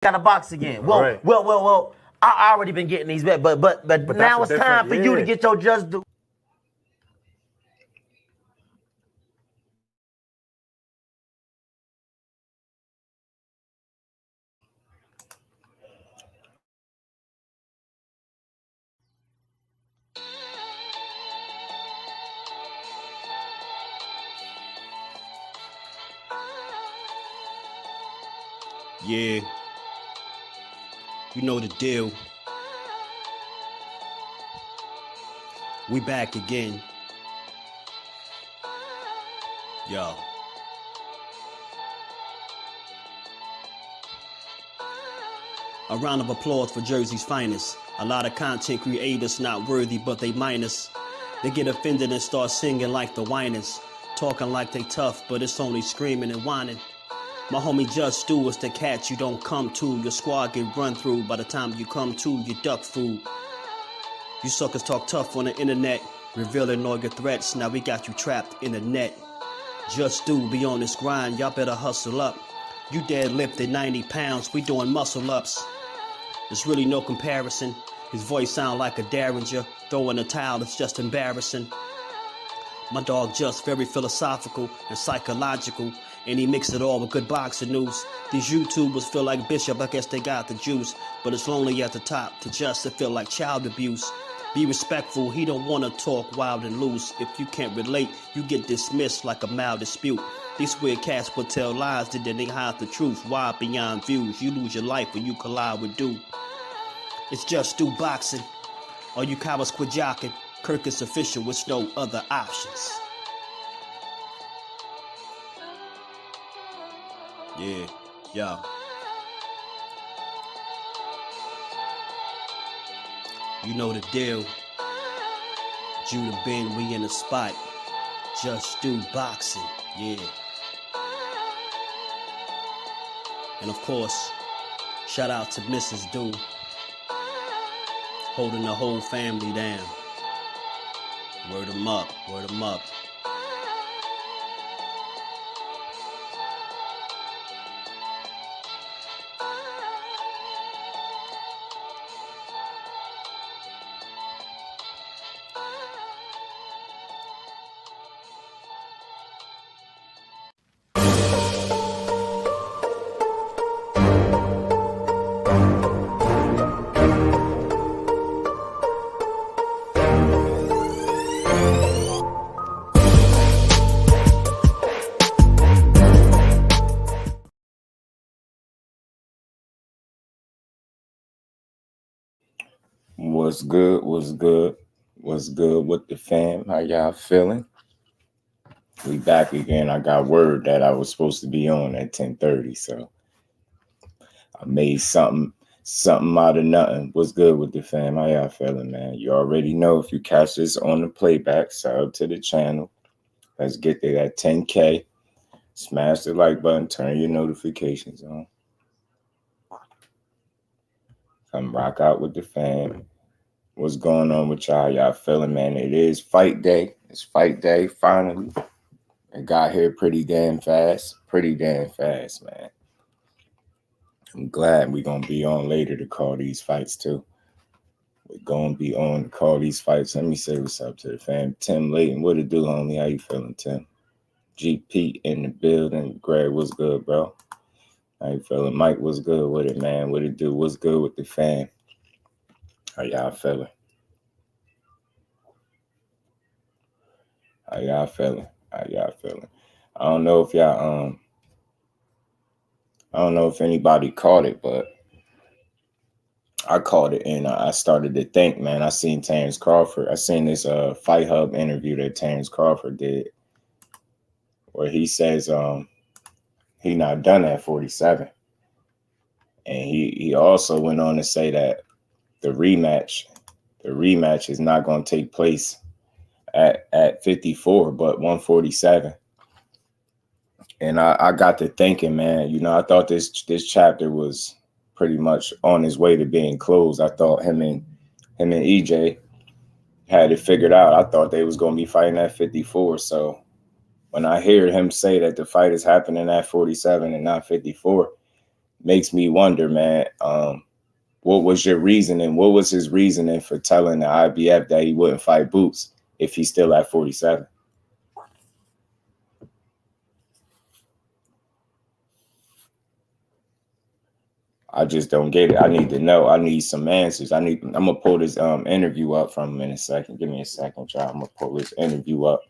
got to box again. Well. I already been getting these back, but now it's time for you to get your just due. Yeah, you know the deal. We back again. Yo. A round of applause for Jersey's finest. A lot of content creators not worthy, but they minus. They get offended and start singing like the whiners. Talking like they tough, but it's only screaming and whining. My homie JusDueBoxing is the cat you don't come to. Your squad get run through by the time you come to. You duck food. You suckers talk tough on the internet, revealing all your threats. Now we got you trapped in the net. JusDueBoxing be on this grind. Y'all better hustle up. You deadlifted 90 pounds. We doing muscle ups. There's really no comparison. His voice sound like a derringer. Throwing a towel, it's just embarrassing. My dog Just very philosophical and psychological. And he mixed it all with good boxing news. These YouTubers feel like Bishop, I guess they got the juice. But it's lonely at the top to Just to feel like child abuse. Be respectful, he don't wanna talk wild and loose. If you can't relate, you get dismissed like a mild dispute. These weird cats would tell lies, then they hide the truth. Wide beyond views, you lose your life when you collide with dude. It's JusDueBoxing. All you cowards quit jocking. Kirk is official with no other options. Yeah, yo. You know the deal. Judah Ben, we in the spot. JusDueBoxing, yeah. And of course, shout out to Mrs. Do, holding the whole family down. Word 'em up, word 'em up. What's good? What's good? What's good with the fam? How y'all feeling? We back again. I got word that I was supposed to be on at 10:30, so I made something out of nothing. What's good with the fam? How y'all feeling, man? You already know if you catch this on the playback, sub to the channel. Let's get there at 10K. Smash the like button. Turn your notifications on. Come rock out with the fam. What's going on with y'all? Y'all feeling, man? It is fight day. It's fight day, finally. It got here pretty damn fast. Pretty damn fast, man. I'm glad we're going to be on later to call these fights, too. We're going to be on to call these fights. Let me say what's up to the fam. Tim Layton, what it do, homie? How you feeling, Tim? GP in the building. Greg, what's good, bro? How you feeling? Mike, what's good with it, man? What it do? What's good with the fam? How y'all feeling? How y'all feeling? How y'all feeling? I don't know if y'all I don't know if anybody caught it, but I caught it and I started to think, man. I seen Terence Crawford. I seen this Fight Hub interview that Terence Crawford did where he says he not done at 47. And he also went on to say that the rematch is not going to take place at 54, but 147. And I got to thinking, man, you know, I thought this chapter was pretty much on his way to being closed. I thought him and EJ had it figured out. I thought they was going to be fighting at 54. So when I hear him say that the fight is happening at 47 and not 54, makes me wonder, man, what was your reasoning? What was his reasoning for telling the IBF that he wouldn't fight Boots if he's still at 47? I just don't get it. I need to know. I need some answers. I'm gonna pull this interview up from him in a second. Give me a second, y'all. I'm gonna pull this interview up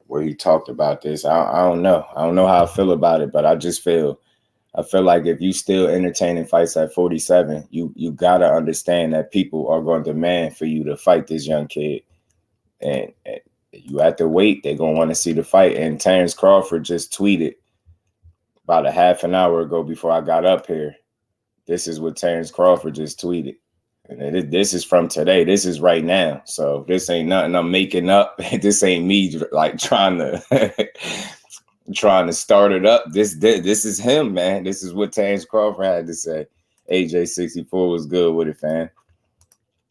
where he talked about this. I don't know. I don't know how I feel about it, but I feel like if you still entertaining fights at 47, you gotta understand that people are going to demand for you to fight this young kid, and you have to wait. They're gonna want to see the fight. And Terence Crawford just tweeted about a half an hour ago before I got up here. This is what Terence Crawford just tweeted. And this is from today. This is right now. So this ain't nothing I'm making up. This ain't me like trying to start it up. This is him, man. This is what Terence Crawford had to say. AJ64 was good with it, fam.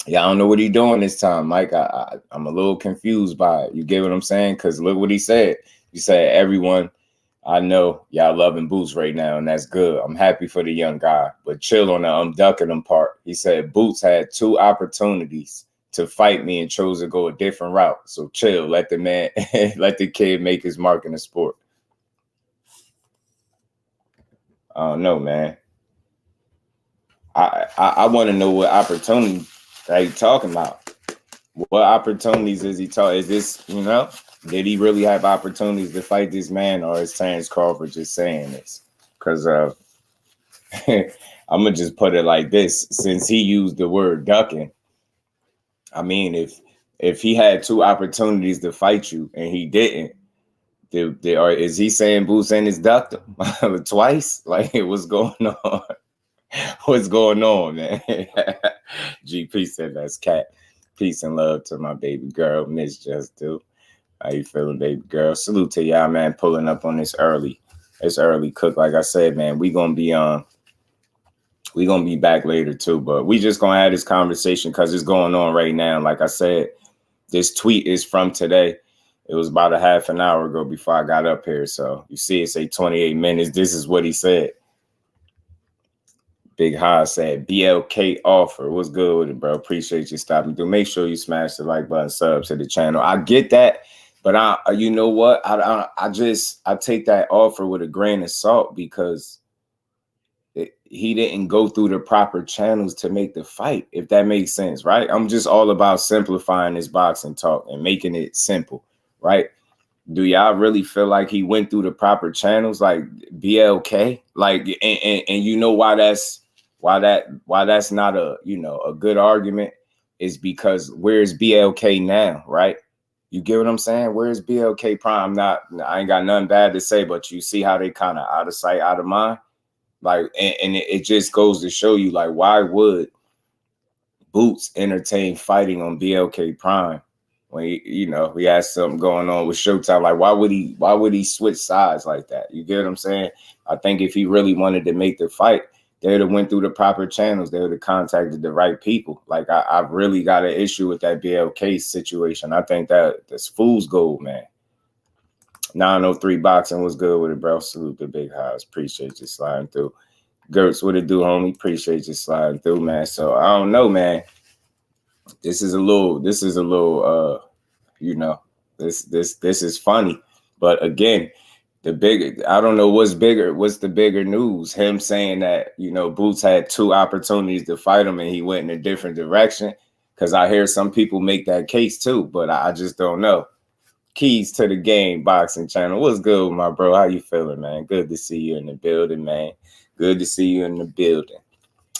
Yeah, I don't know what he's doing this time, Mike. I'm a little confused by it. You get what I'm saying? Because look what he said. He said, everyone, I know y'all loving Boots right now, and that's good. I'm happy for the young guy, but chill on the I'm ducking him part. He said Boots had 2 opportunities to fight me and chose to go a different route. So chill, let the man, let the kid make his mark in the sport. I don't know, man. I want to know what opportunity that he's talking about. What opportunities is he talking? Is this, did he really have opportunities to fight this man, or is Terence Crawford just saying this? Because I'm going to just put it like this. Since he used the word ducking, I mean, if he had 2 opportunities to fight you and he didn't, or is he saying Boots ain't his ducked him twice? Like, what's going on? What's going on, man? GP said that's cat. Peace and love to my baby girl, Miss JusDueBoxing. How you feeling, baby girl? Salute to y'all, man, pulling up on this early. It's early cook. Like I said, man, we gonna be back later too, but we just gonna have this conversation because it's going on right now. Like I said, this tweet is from today. It was about a half an hour ago before I got up here. So you see it say 28 minutes. This is what he said. Big Haas said, BLK offer. What's good with it, bro? Appreciate you stopping through. Make sure you smash the like button, sub to the channel. I get that, but you know what? I take that offer with a grain of salt because he didn't go through the proper channels to make the fight, if that makes sense, right? I'm just all about simplifying this boxing talk and making it simple, right? Do y'all really feel like he went through the proper channels, like BLK? Like, and you know why that's not a a good argument is because where's BLK now, right? You get what I'm saying? Where's BLK Prime? I ain't got nothing bad to say, but you see how they kind of out of sight, out of mind. Like, and it just goes to show you, like, why would Boots entertain fighting on BLK Prime when he has something going on with Showtime? Like, why would he switch sides like that? You get what I'm saying? I think if he really wanted to make the fight, they would have went through the proper channels. They would have contacted the right people. Like, I've really got an issue with that BLK situation. I think that's fool's gold, man. 903 Boxing was good with it, bro. Salute the Big House. Appreciate you sliding through. Gertz, what it do, homie? Appreciate you sliding through, man. So I don't know, man. This is a little, this is funny. But again, I don't know what's bigger. What's the bigger news? Him saying that, Boots had 2 opportunities to fight him and he went in a different direction. Because I hear some people make that case too, but I just don't know. Keys to the Game Boxing Channel. What's good, my bro? How you feeling, man? Good to see you in the building, man. Good to see you in the building.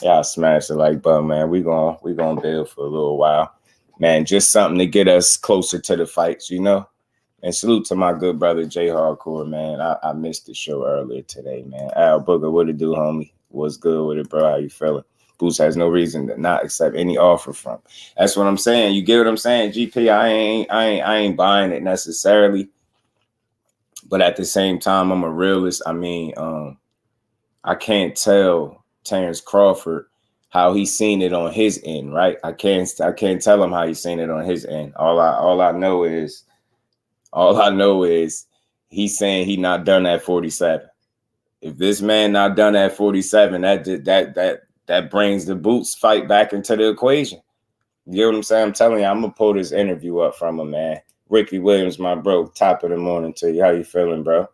Y'all smash the like button, man. We gonna build for a little while, man. Just something to get us closer to the fights, And salute to my good brother J Hardcore, man. I missed the show earlier today, man. Al Booger, what it do, homie? What's good with it, bro? How you feeling? Boots has no reason to not accept any offer from. That's what I'm saying. You get what I'm saying, GP? I ain't buying it necessarily, but at the same time, I'm a realist. I mean, I can't tell Terence Crawford how he's seen it on his end, right? I can't tell him how he's seen it on his end. All I know is he's saying he not done at 47. if this man not done at 47, that brings the Boots fight back into the equation. You know what I'm saying? I'm telling you, I'm gonna pull this interview up from him, man. Ricky Williams, my bro, top of the morning to you. How you feeling, bro?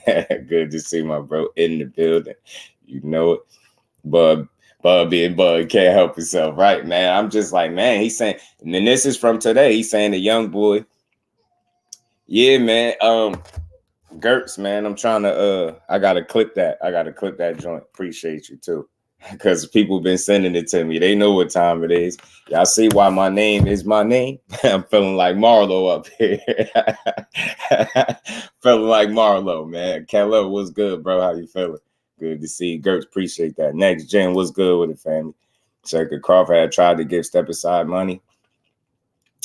Good to see my bro in the building. You know it. Bub being Bud can't help himself, right, man? I'm just like, man, he's saying, and then this is from today. He's saying the young boy. Yeah, man. Gertz, man. I'm trying to I gotta clip that. I gotta clip that joint. Appreciate you too. Because people been sending it to me. They know what time it is. Y'all see why my name is my name? I'm feeling like Marlo up here. Feeling like Marlo, man. Kello, what's good, bro? How you feeling? Good to see you. Gertz, appreciate that. Next gen, what's good with the family? Shakur Crawford had tried to give step aside money.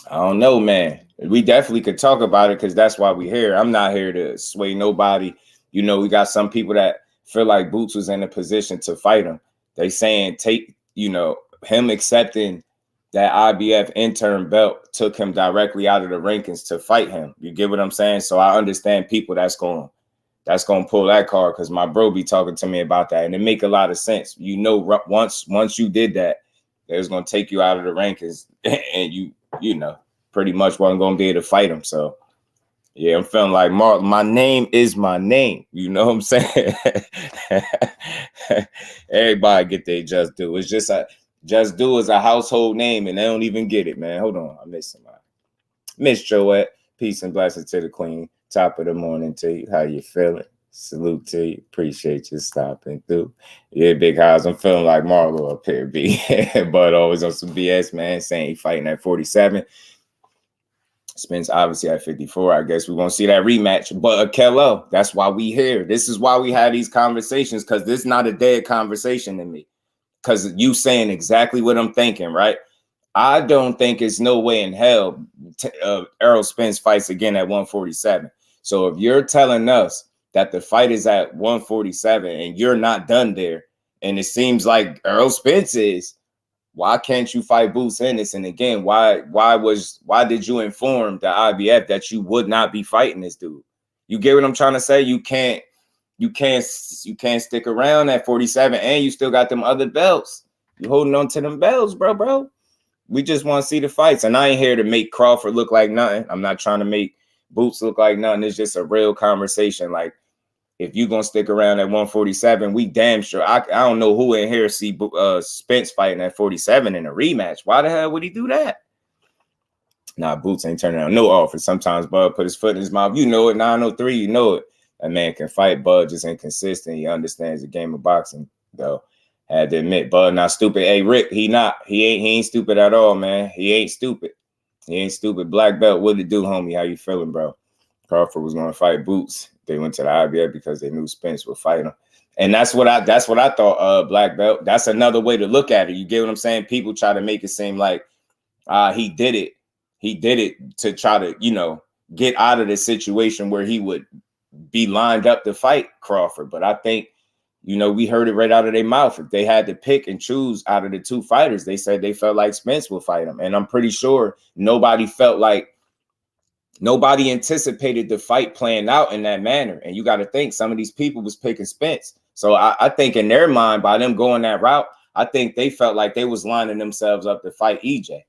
I don't know, man. We definitely could talk about it because that's why we're here. I'm not here to sway nobody. You know, we got some people that feel like Boots was in a position to fight him. They saying him accepting that IBF intern belt took him directly out of the rankings to fight him. You get what I'm saying? So I understand people that's going to pull that card because my bro be talking to me about that. And it make a lot of sense. You know, once you did that, it was going to take you out of the rankings and you know, pretty much wasn't going to be able to fight him. So, yeah, I'm feeling like my name is my name. You know what I'm saying? Everybody get their Just Do. It's just Just Do is a household name, and they don't even get it, man. Hold on. I missed somebody. Miss Joette. Peace and blessings to the queen. Top of the morning to you. How you feeling? Salute to you. Appreciate you stopping through. Yeah, Big House. I'm feeling like Marlo up here, B. But always on some BS, man, saying he fighting at 47. Spence obviously at 54. I guess we won't see that rematch. But Kello, that's why we here. This is why we have these conversations, because this is not a dead conversation to me. Because you saying exactly what I'm thinking, right? I don't think it's no way in hell Errol Spence fights again at 147. So if you're telling us that the fight is at 147 and you're not done there, and it seems like Errol Spence is, why can't you fight Boots Ennis? And again, why did you inform the IBF that you would not be fighting this dude? You get what I'm trying to say? You can't stick around at 47 and you still got them other belts. You holding on to them belts, bro. We just want to see the fights. And I ain't here to make Crawford look like nothing. I'm not trying to make Boots look like nothing. It's just a real conversation. Like, if you're going to stick around at 147, we damn sure. I don't know who in here see Spence fighting at 47 in a rematch. Why the hell would he do that? Nah, Boots ain't turning down no offer. Sometimes Bud put his foot in his mouth. You know it. 903, you know it. That man can fight. Bud just inconsistent. He understands the game of boxing, though. Had to admit, Bud not stupid. Hey, Rick, he ain't stupid at all, man. He ain't stupid. He ain't stupid. Black belt, what it do, homie? How you feeling, bro? Crawford was going to fight Boots. They went to the IBF because they knew Spence would fight him. And that's what I thought, Black Belt. That's another way to look at it. You get what I'm saying? People try to make it seem like he did it. He did it to try to, get out of the situation where he would be lined up to fight Crawford. But I think, we heard it right out of their mouth. If they had to pick and choose out of the two fighters, they said they felt like Spence would fight him. And I'm pretty sure nobody anticipated the fight playing out in that manner. And you got to think some of these people was picking Spence. So I think in their mind, by them going that route, I think they felt like they was lining themselves up to fight EJ.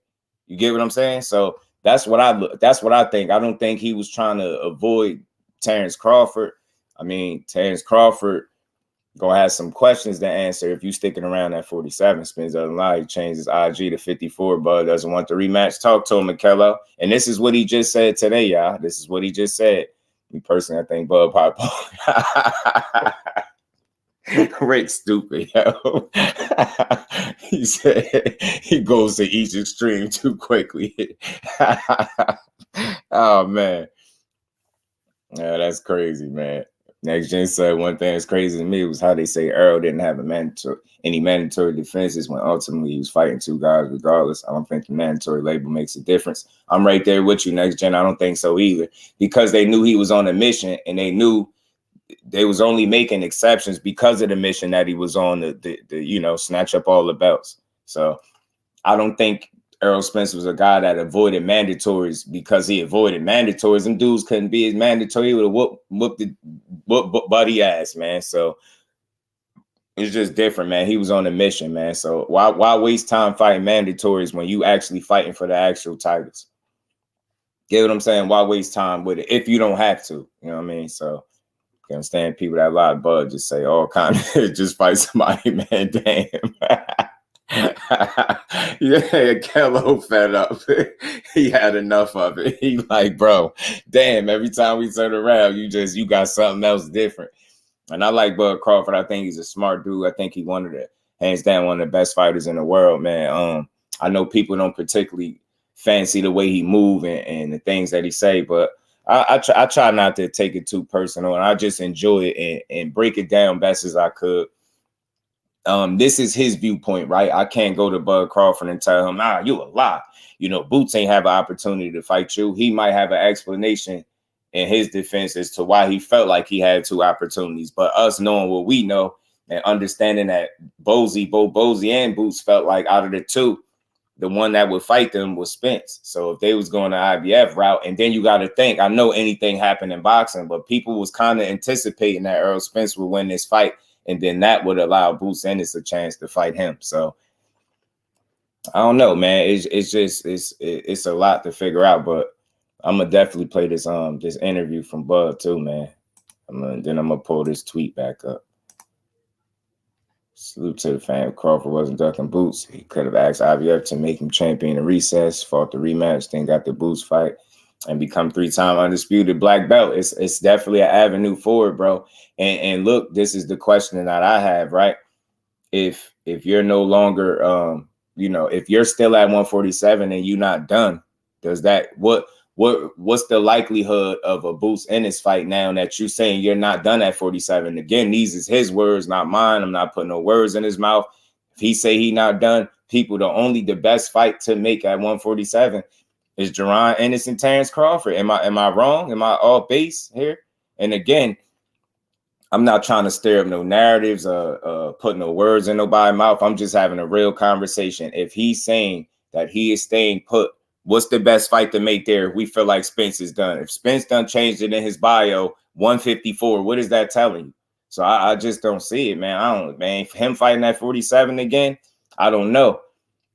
You get what I'm saying? So that's what I think. I don't think he was trying to avoid Terence Crawford. I mean, Terence Crawford gonna have some questions to answer if you sticking around at 47. Spence doesn't lie. He changed his IG to 54. Bud doesn't want the rematch. Talk to him, Mikello. And this is what he just said today, y'all. This is what he just said. Me personally, I think Bud pop. Rick stupid, yo. He said he goes to each extreme too quickly. Oh man. Yeah, that's crazy, man. Next Gen said one thing that's crazy to me was how they say Earl didn't have any mandatory defenses when ultimately he was fighting two guys regardless. I don't think the mandatory label makes a difference. I'm right there with you, Next Gen. I don't think so either, because they knew he was on a mission and they knew they was only making exceptions because of the mission that he was on, the snatch up all the belts. So I don't think Errol Spence was a guy that avoided mandatories because he avoided mandatories. Them dudes couldn't be as mandatory. He would have whooped buddy ass, man. So it's just different, man. He was on a mission, man. So why waste time fighting mandatories when you actually fighting for the actual titles? Get what I'm saying? Why waste time with it if you don't have to? You know what I mean? So you understand people that lie bud just say all kind of just fight somebody, man. Damn. Yeah, Kello fed up. He had enough of it. He like, bro, damn, every time we turn around, you got something else different. And I like Bud Crawford. I think he's a smart dude. I think he hands down one of the best fighters in the world, man. I know people don't particularly fancy the way he move and the things that he say, but I try not to take it too personal, and I just enjoy it and break it down best as I could. This is his viewpoint, right? I can't go to Bud Crawford and tell him, nah, you a lie. You know, Boots ain't have an opportunity to fight you. He might have an explanation in his defense as to why he felt like he had 2 opportunities. But us knowing what we know and understanding that both Bozy and Boots felt like out of the 2, the one that would fight them was Spence. So if they was going the IBF route, and then you got to think, I know anything happened in boxing, but people was kind of anticipating that Errol Spence would win this fight. And then that would allow Boots Ennis a chance to fight him. So I don't know, man. It's a lot to figure out, but I'm gonna definitely play this interview from Bud too, man. Then I'm gonna pull this tweet back up. Salute to the fan. Crawford wasn't ducking Boots. He could have asked IBF to make him champion in recess, fought the rematch, then got the Boots fight, and become 3-time undisputed black belt. It's definitely an avenue forward, bro. And look, this is the question that I have, right? If you're no longer, if you're still at 147 and you're not done, does that what's the likelihood of a Boots Ennis fight now that you're saying you're not done at 47? Again, these is his words, not mine. I'm not putting no words in his mouth. If he say he not done, people, the best fight to make at 147 is JARON Ennis and Terence Crawford. Am I wrong? Am I off base here? And again, I'm not trying to stir up no narratives, put no words in nobody's mouth. I'm just having a real conversation. If he's saying that he is staying put, what's the best fight to make there? We feel like Spence is done. If Spence done changed it in his bio, 154, what is that telling you? So I just don't see it, man. Him fighting at 47 again, I don't know.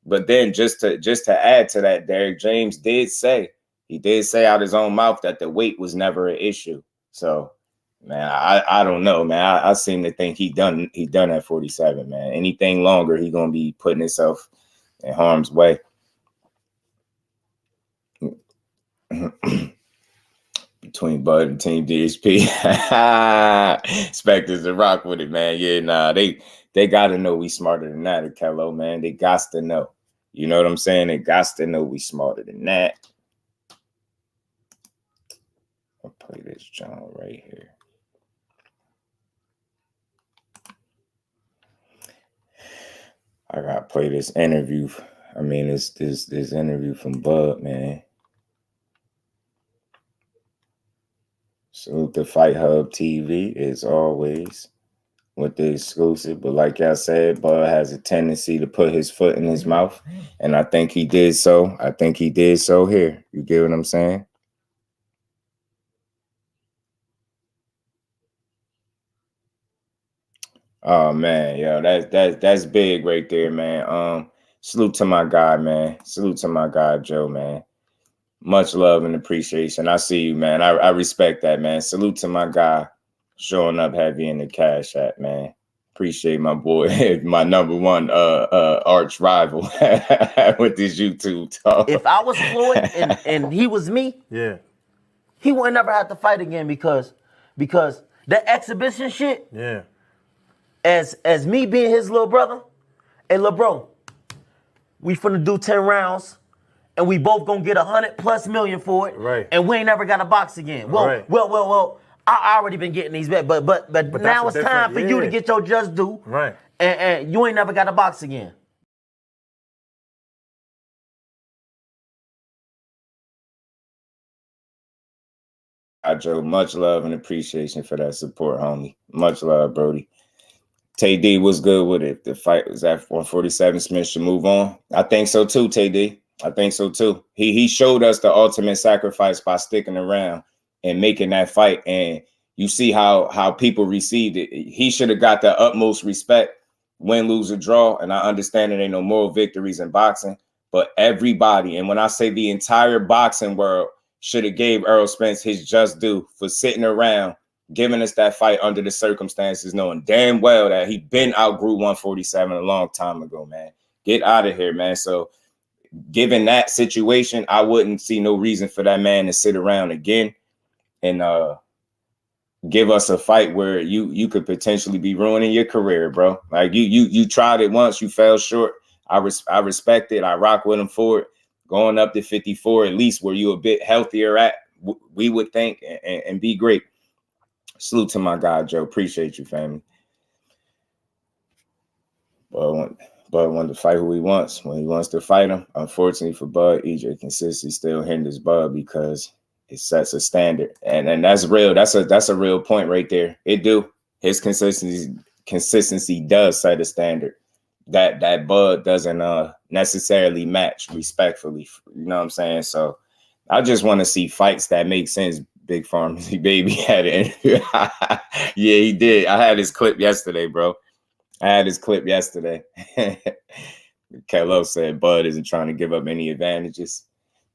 But then just to add to that, Derek James did say out his own mouth that the weight was never an issue. So, man, I don't know, man. I seem to think he done at 47, man. Anything longer, he gonna be putting himself in harm's way. Between Bud and Team DSP. Spectres to rock with it, man. Yeah, nah, they gotta know we smarter than that, Kello, man. They gots to know. You know what I'm saying? They gots to know we smarter than that. I'll play this John right here. I gotta play this interview. I mean, this interview from Bud, man. Salute to Fight Hub TV as always with the exclusive. But like I said, Bud has a tendency to put his foot in his mouth, and I think he did so. I think he did so here. You get what I'm saying? Oh man, yo, that's big right there, man. Salute to my guy, man. Salute to my guy, Joe, man. Much love and appreciation. I see you, man. I respect that, man. Salute to my guy showing up heavy in the Cash App, man. Appreciate my boy, my number one arch rival with this YouTube talk. If I was Floyd and he was me, yeah, he would never have to fight again because that exhibition shit. Yeah. As me being his little brother, hey, little bro, we finna do 10 rounds. And we both gonna get $100+ million for it, right? And we ain't never got a box again. Well, right. well. I already been getting these back, but now it's time for you to get your just due, right? And you ain't never got a box again. Joe, much love and appreciation for that support, homie. Much love, Brody. Tay D, what's good with it? The fight was at 147. Smith should move on. I think so too, Tay D. I think so too. He showed us the ultimate sacrifice by sticking around and making that fight. And you see how people received it. He should have got the utmost respect, win, lose, or draw. And I understand there ain't no moral victories in boxing, but everybody, and when I say the entire boxing world, should have gave Errol Spence his just due for sitting around, giving us that fight under the circumstances, knowing damn well that he been outgrew 147 a long time ago, man. Get out of here, man. So given that situation, I wouldn't see no reason for that man to sit around again and give us a fight where you could potentially be ruining your career, bro. Like you tried it once, you fell short. I respect it. I rock with him for it. Going up to 54, at least where you a bit healthier at, we would think, and be great. Salute to my guy, Joe. Appreciate you, family. Bud wanted to fight who he wants. When he wants to fight him, unfortunately for Bud, EJ consistency still hinders Bud because it sets a standard. And that's real. That's a real point right there. It do. His consistency does set a standard that Bud doesn't necessarily match respectfully. You know what I'm saying? So I just want to see fights that make sense. Big Pharmacy Baby had it. Yeah, he did. I had his clip yesterday, bro. Kello said Bud isn't trying to give up any advantages.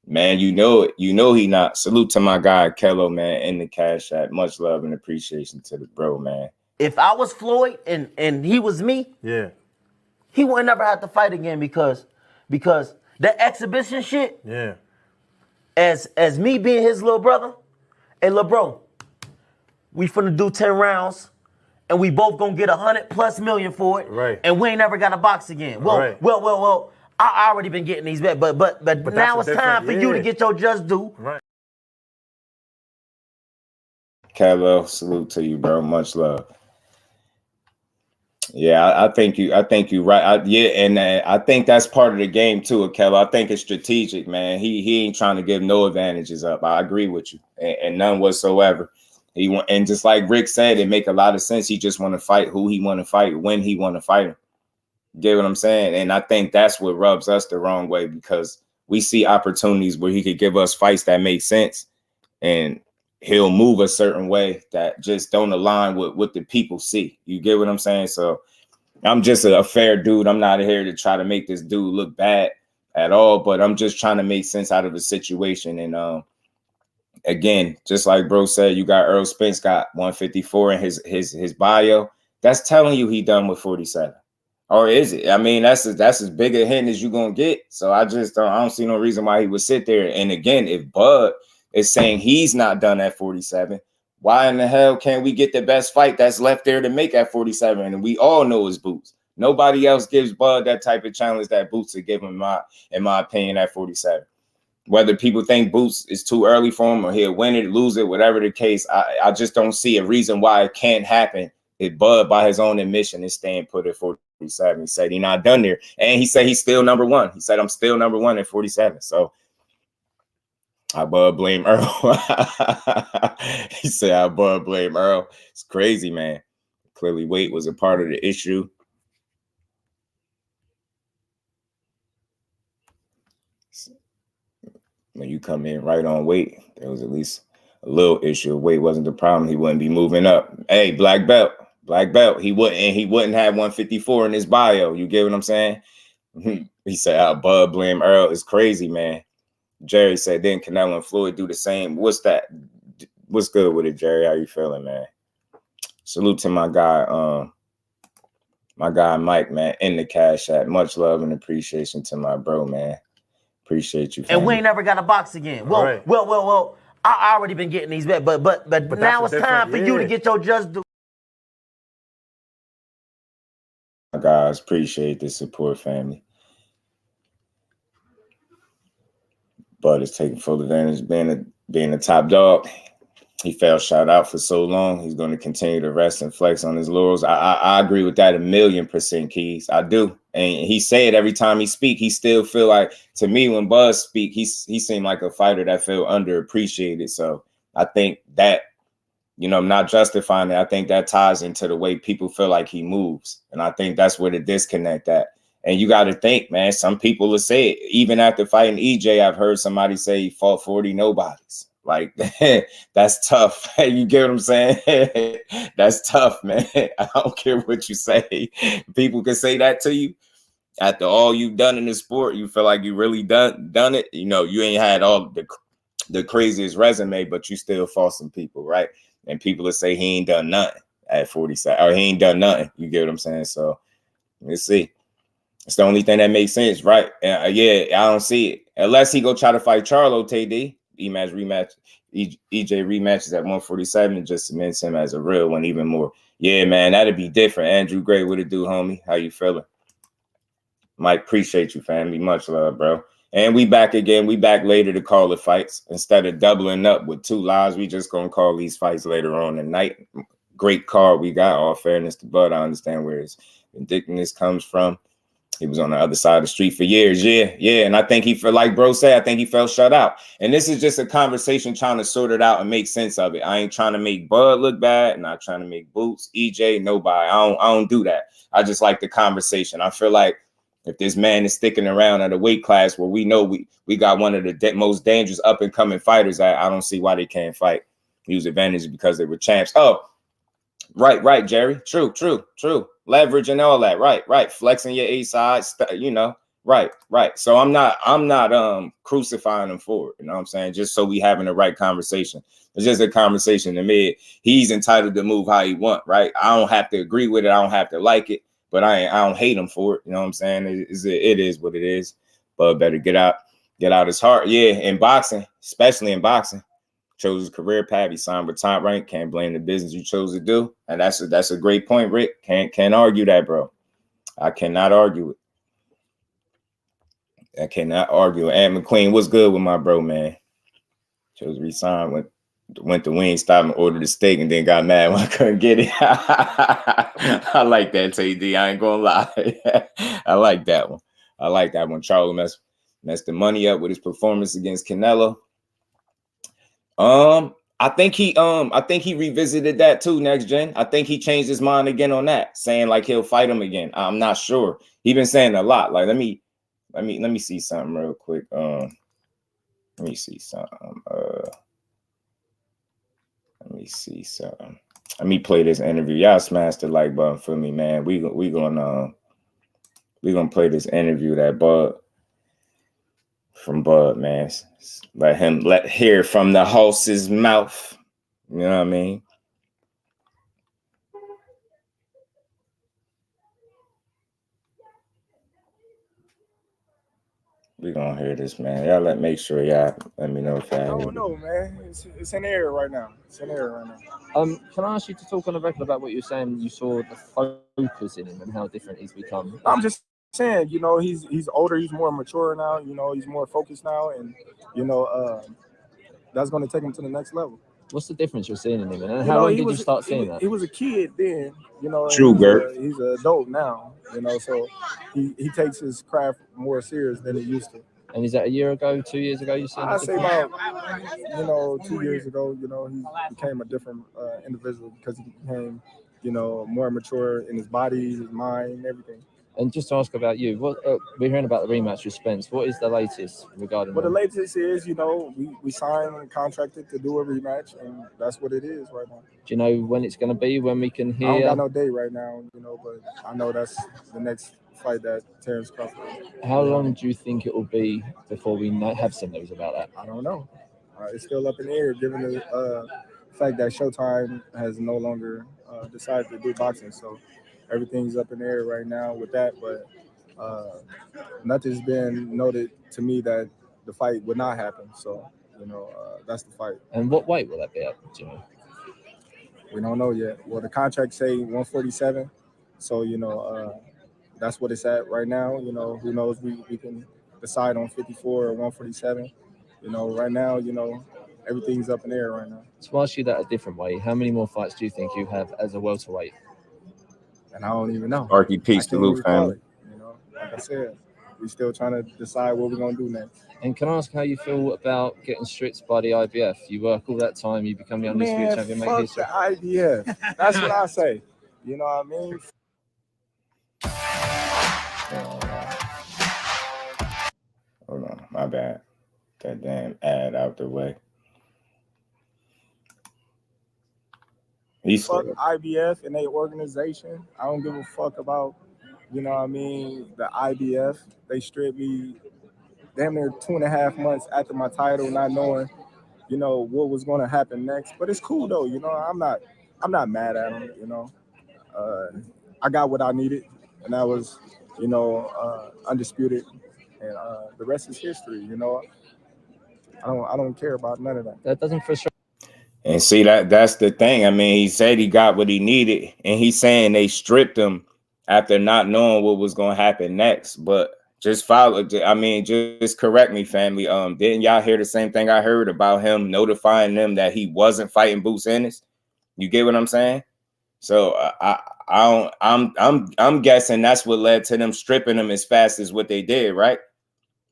Man, you know it. You know he not. Salute to my guy, Kello, man, in the cash app. Much love and appreciation to the bro, man. If I was Floyd and he was me, Yeah. he would never have to fight again because that exhibition shit, Yeah. as me being his little brother, hey, little bro, we finna do 10 rounds and we both gonna get 100+ million for it. Right. And we ain't never got to box again. Well, Right. well, I already been getting these bets, but now it's time for you to get your just due. Right. Kello, salute to you, bro. Much love. Yeah, I think you right. I think that's part of the game too, Kello. I think it's strategic, man. He ain't trying to give no advantages up. I agree with you, and none whatsoever. And just like Rick said, it make a lot of sense. He just want to fight who he want to fight when he want to fight him. Get what I'm saying? And I think that's what rubs us the wrong way because we see opportunities where he could give us fights that make sense, and he'll move a certain way that just don't align with what the people see. You get what I'm saying? So I'm just a fair dude. I'm not here to try to make this dude look bad at all, but I'm just trying to make sense out of the situation. And again, just like bro said, you got Errol Spence got 154 in his bio. That's telling you he done with 47. Or is it? I mean, that's as big a hint as you're gonna get. So I don't see no reason why he would sit there. And again, if Bud is saying he's not done at 47, why in the hell can't we get the best fight that's left there to make at 47? And we all know is Boots. Nobody else gives Bud that type of challenge that Boots would give him, in my opinion, at 47. Whether people think Boots is too early for him or he'll win it, lose it, whatever the case, I just don't see a reason why it can't happen if Bud, by his own admission, is staying put at 47. He said he's not done there. And he said he's still number one. He said, I'm still number one at 47. So I Bud blame Earl. He said, I Bud blame Earl. It's crazy, man. Clearly weight was a part of the issue. When you come in right on weight, there was at least a little issue. Weight wasn't the problem. He wouldn't be moving up. Hey, black belt. He wouldn't have 154 in his bio. You get what I'm saying? He said, I Bud blame Earl. It's crazy, man. Jerry said, then Canelo and Floyd do the same. What's that? What's good with it, Jerry? How you feeling, man? Salute to my guy, Mike, man, in the cash app. Much love and appreciation to my bro, man. Appreciate you, family. And we ain't never got to box again. Well, Right. well, I already been getting these bets, but now it's time for you to get your just due. Guys, appreciate the support, family. Bud is taking full advantage of being a top dog. He fell shot out for so long. He's going to continue to rest and flex on his laurels. I agree with that 1,000,000%, Keys. I do. And he said every time he speak, he still feel like, to me, when Buzz speak, he seemed like a fighter that felt underappreciated. So I think that, I'm not justifying it. I think that ties into the way people feel like he moves. And I think that's where the disconnect at. And you got to think, man, some people will say it. Even after fighting EJ, I've heard somebody say he fought 40 nobodies. Like, that's tough. You get what I'm saying? That's tough, man. I don't care what you say. People can say that to you. After all you've done in the sport, you feel like you really done it. You know, you ain't had all the craziest resume, but you still fought some people, right? And people will say he ain't done nothing at 47, or he ain't done nothing. You get what I'm saying? So let's see. It's the only thing that makes sense, right? Yeah, I don't see it. Unless he go try to fight Charlo, TD. EMATCH rematch, EJ rematches at 147 just cements him as a real one even more. Yeah, man, that'd be different. Andrew Gray, what it do, homie? How you feeling? Mike, appreciate you, family. Much love, bro. And we back again. We back later to call the fights. Instead of doubling up with 2 lives, we just gonna call these fights later on tonight. Great card we got, all fairness to Bud. I understand where his vindictiveness comes from. He was on the other side of the street for years. Yeah. And I think he felt, like bro said, I think he felt shut out. And this is just a conversation trying to sort it out and make sense of it. I ain't trying to make Bud look bad, not trying to make Boots, EJ, nobody. I don't do that. I just like the conversation. I feel like if this man is sticking around at a weight class where we know we got one of the most dangerous up and coming fighters, I don't see why they can't fight. Use advantage because they were champs. Oh, right, Jerry. True. Leverage and all that. Right. Flexing your A side, you know. Right. So I'm not crucifying him for it. You know what I'm saying? Just so we having the right conversation. It's just a conversation to me. He's entitled to move how he want, right? I don't have to agree with it. I don't have to like it, but I don't hate him for it. You know what I'm saying? It is what it is. But better get out his heart. Yeah, in boxing, especially in boxing. Chose his career path. He signed with Top Rank. Can't blame the business you chose to do. And that's a great point, Rick. Can't argue that, bro. I cannot argue it. I cannot argue it. And McQueen, what's good with my bro, man? Chose to resign, went to Wingstop and ordered a steak and then got mad when I couldn't get it. I like that, TD. I ain't gonna lie. I like that one. Charlo messed the money up with his performance against Canelo. I think he revisited that too, Next Gen. I think he changed his mind again on that, saying like he'll fight him again. I'm not sure. He been saying a lot. Like let me see something real quick. Let me see something. Let me play this interview. Y'all smash the like button for me, man. We gonna play this interview that Bud from Bud, man. Let hear from the horse's mouth. You know what I mean? We're gonna hear this, man. Y'all make sure y'all let me know if y'all. I don't know, man. It's in the air right now. Can I ask you to talk on the record about what you're saying? You saw the focus in him and how different he's become. I'm just saying, you know, he's older, he's more mature now. You know, he's more focused now, and you know, that's going to take him to the next level. What's the difference you're seeing in him, and how long did you start seeing that? He was a kid then, you know. True, Gert. He's an adult now, you know, so he takes his craft more serious than he used to. And is that a year ago, 2 years ago? You said? I say about 2 years ago. You know, he became a different individual because he became, you know, more mature in his body, his mind, everything. And just to ask about you, what we're hearing about the rematch with Spence. What is the latest regarding? Well, the latest is, you know, we signed and contracted to do a rematch, and that's what it is right now. Do you know when it's going to be? When we can hear? I don't got no date right now, you know, but I know that's the next fight that Terence Crawford. How long do you think it will be before we have some news about that? I don't know. It's still up in the air, given the fact that Showtime has no longer decided to do boxing, so. Everything's up in the air right now with that, but nothing's been noted to me that the fight would not happen. So, you know, that's the fight. And what weight will that be at, do you know? We don't know yet. Well, the contract say 147, so, you know, that's what it's at right now. You know, who knows, we can decide on 54 or 147. You know, right now, you know, everything's up in the air right now. To ask you that a different way, how many more fights do you think you have as a welterweight? And I don't even know. Arky, peace to Luke family. You know, like I said, we're still trying to decide what we're gonna do next. And can I ask how you feel about getting stripped by the IBF? You work all that time, you become the undisputed champion. Fuck the IBF. That's what I say. You know what I mean? Hold on, my bad. That damn ad out the way. Fuck IBF and their organization. I don't give a fuck about, you know what I mean, the IBF. They stripped me damn near 2.5 months after my title, not knowing, you know, what was going to happen next. But it's cool though, you know. I'm not mad at them, you know. I got what I needed, and that was, you know, undisputed, and the rest is history. You know, I don't care about none of that. That doesn't frustrate. And see, that's the thing. I mean, he said he got what he needed, and he's saying they stripped him after not knowing what was going to happen next. But just follow. I mean, just correct me, family. Didn't y'all hear the same thing I heard about him notifying them that he wasn't fighting Boots Ennis? You get what I'm saying? So I'm guessing that's what led to them stripping him as fast as what they did, right?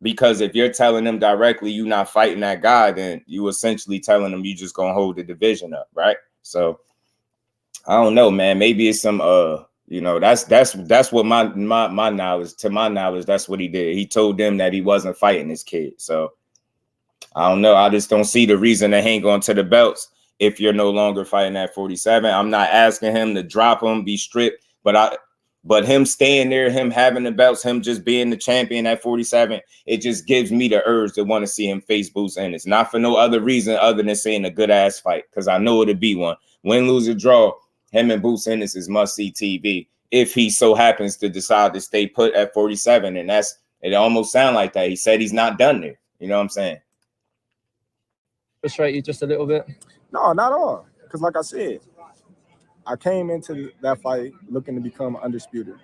Because if you're telling them directly you're not fighting that guy, then you essentially telling them you just gonna hold the division up, right? So I don't know, man. Maybe it's some you know, that's what my knowledge, to my knowledge, that's what he did. He told them that he wasn't fighting his kid. So I don't know. I just don't see the reason to hang on to the belts if you're no longer fighting at 47. I'm not asking him to drop him, be stripped, but him staying there, him having the belts, him just being the champion at 47, it just gives me the urge to want to see him face Boots Ennis. Not for no other reason other than saying a good ass fight, because I know it'll be one. Win, lose, or draw, him and Boots Ennis is must see TV if he so happens to decide to stay put at 47. And it almost sound like that. He said he's not done there. You know what I'm saying? Frustrate you just a little bit? No, not all. Because like I said, I came into that fight looking to become undisputed.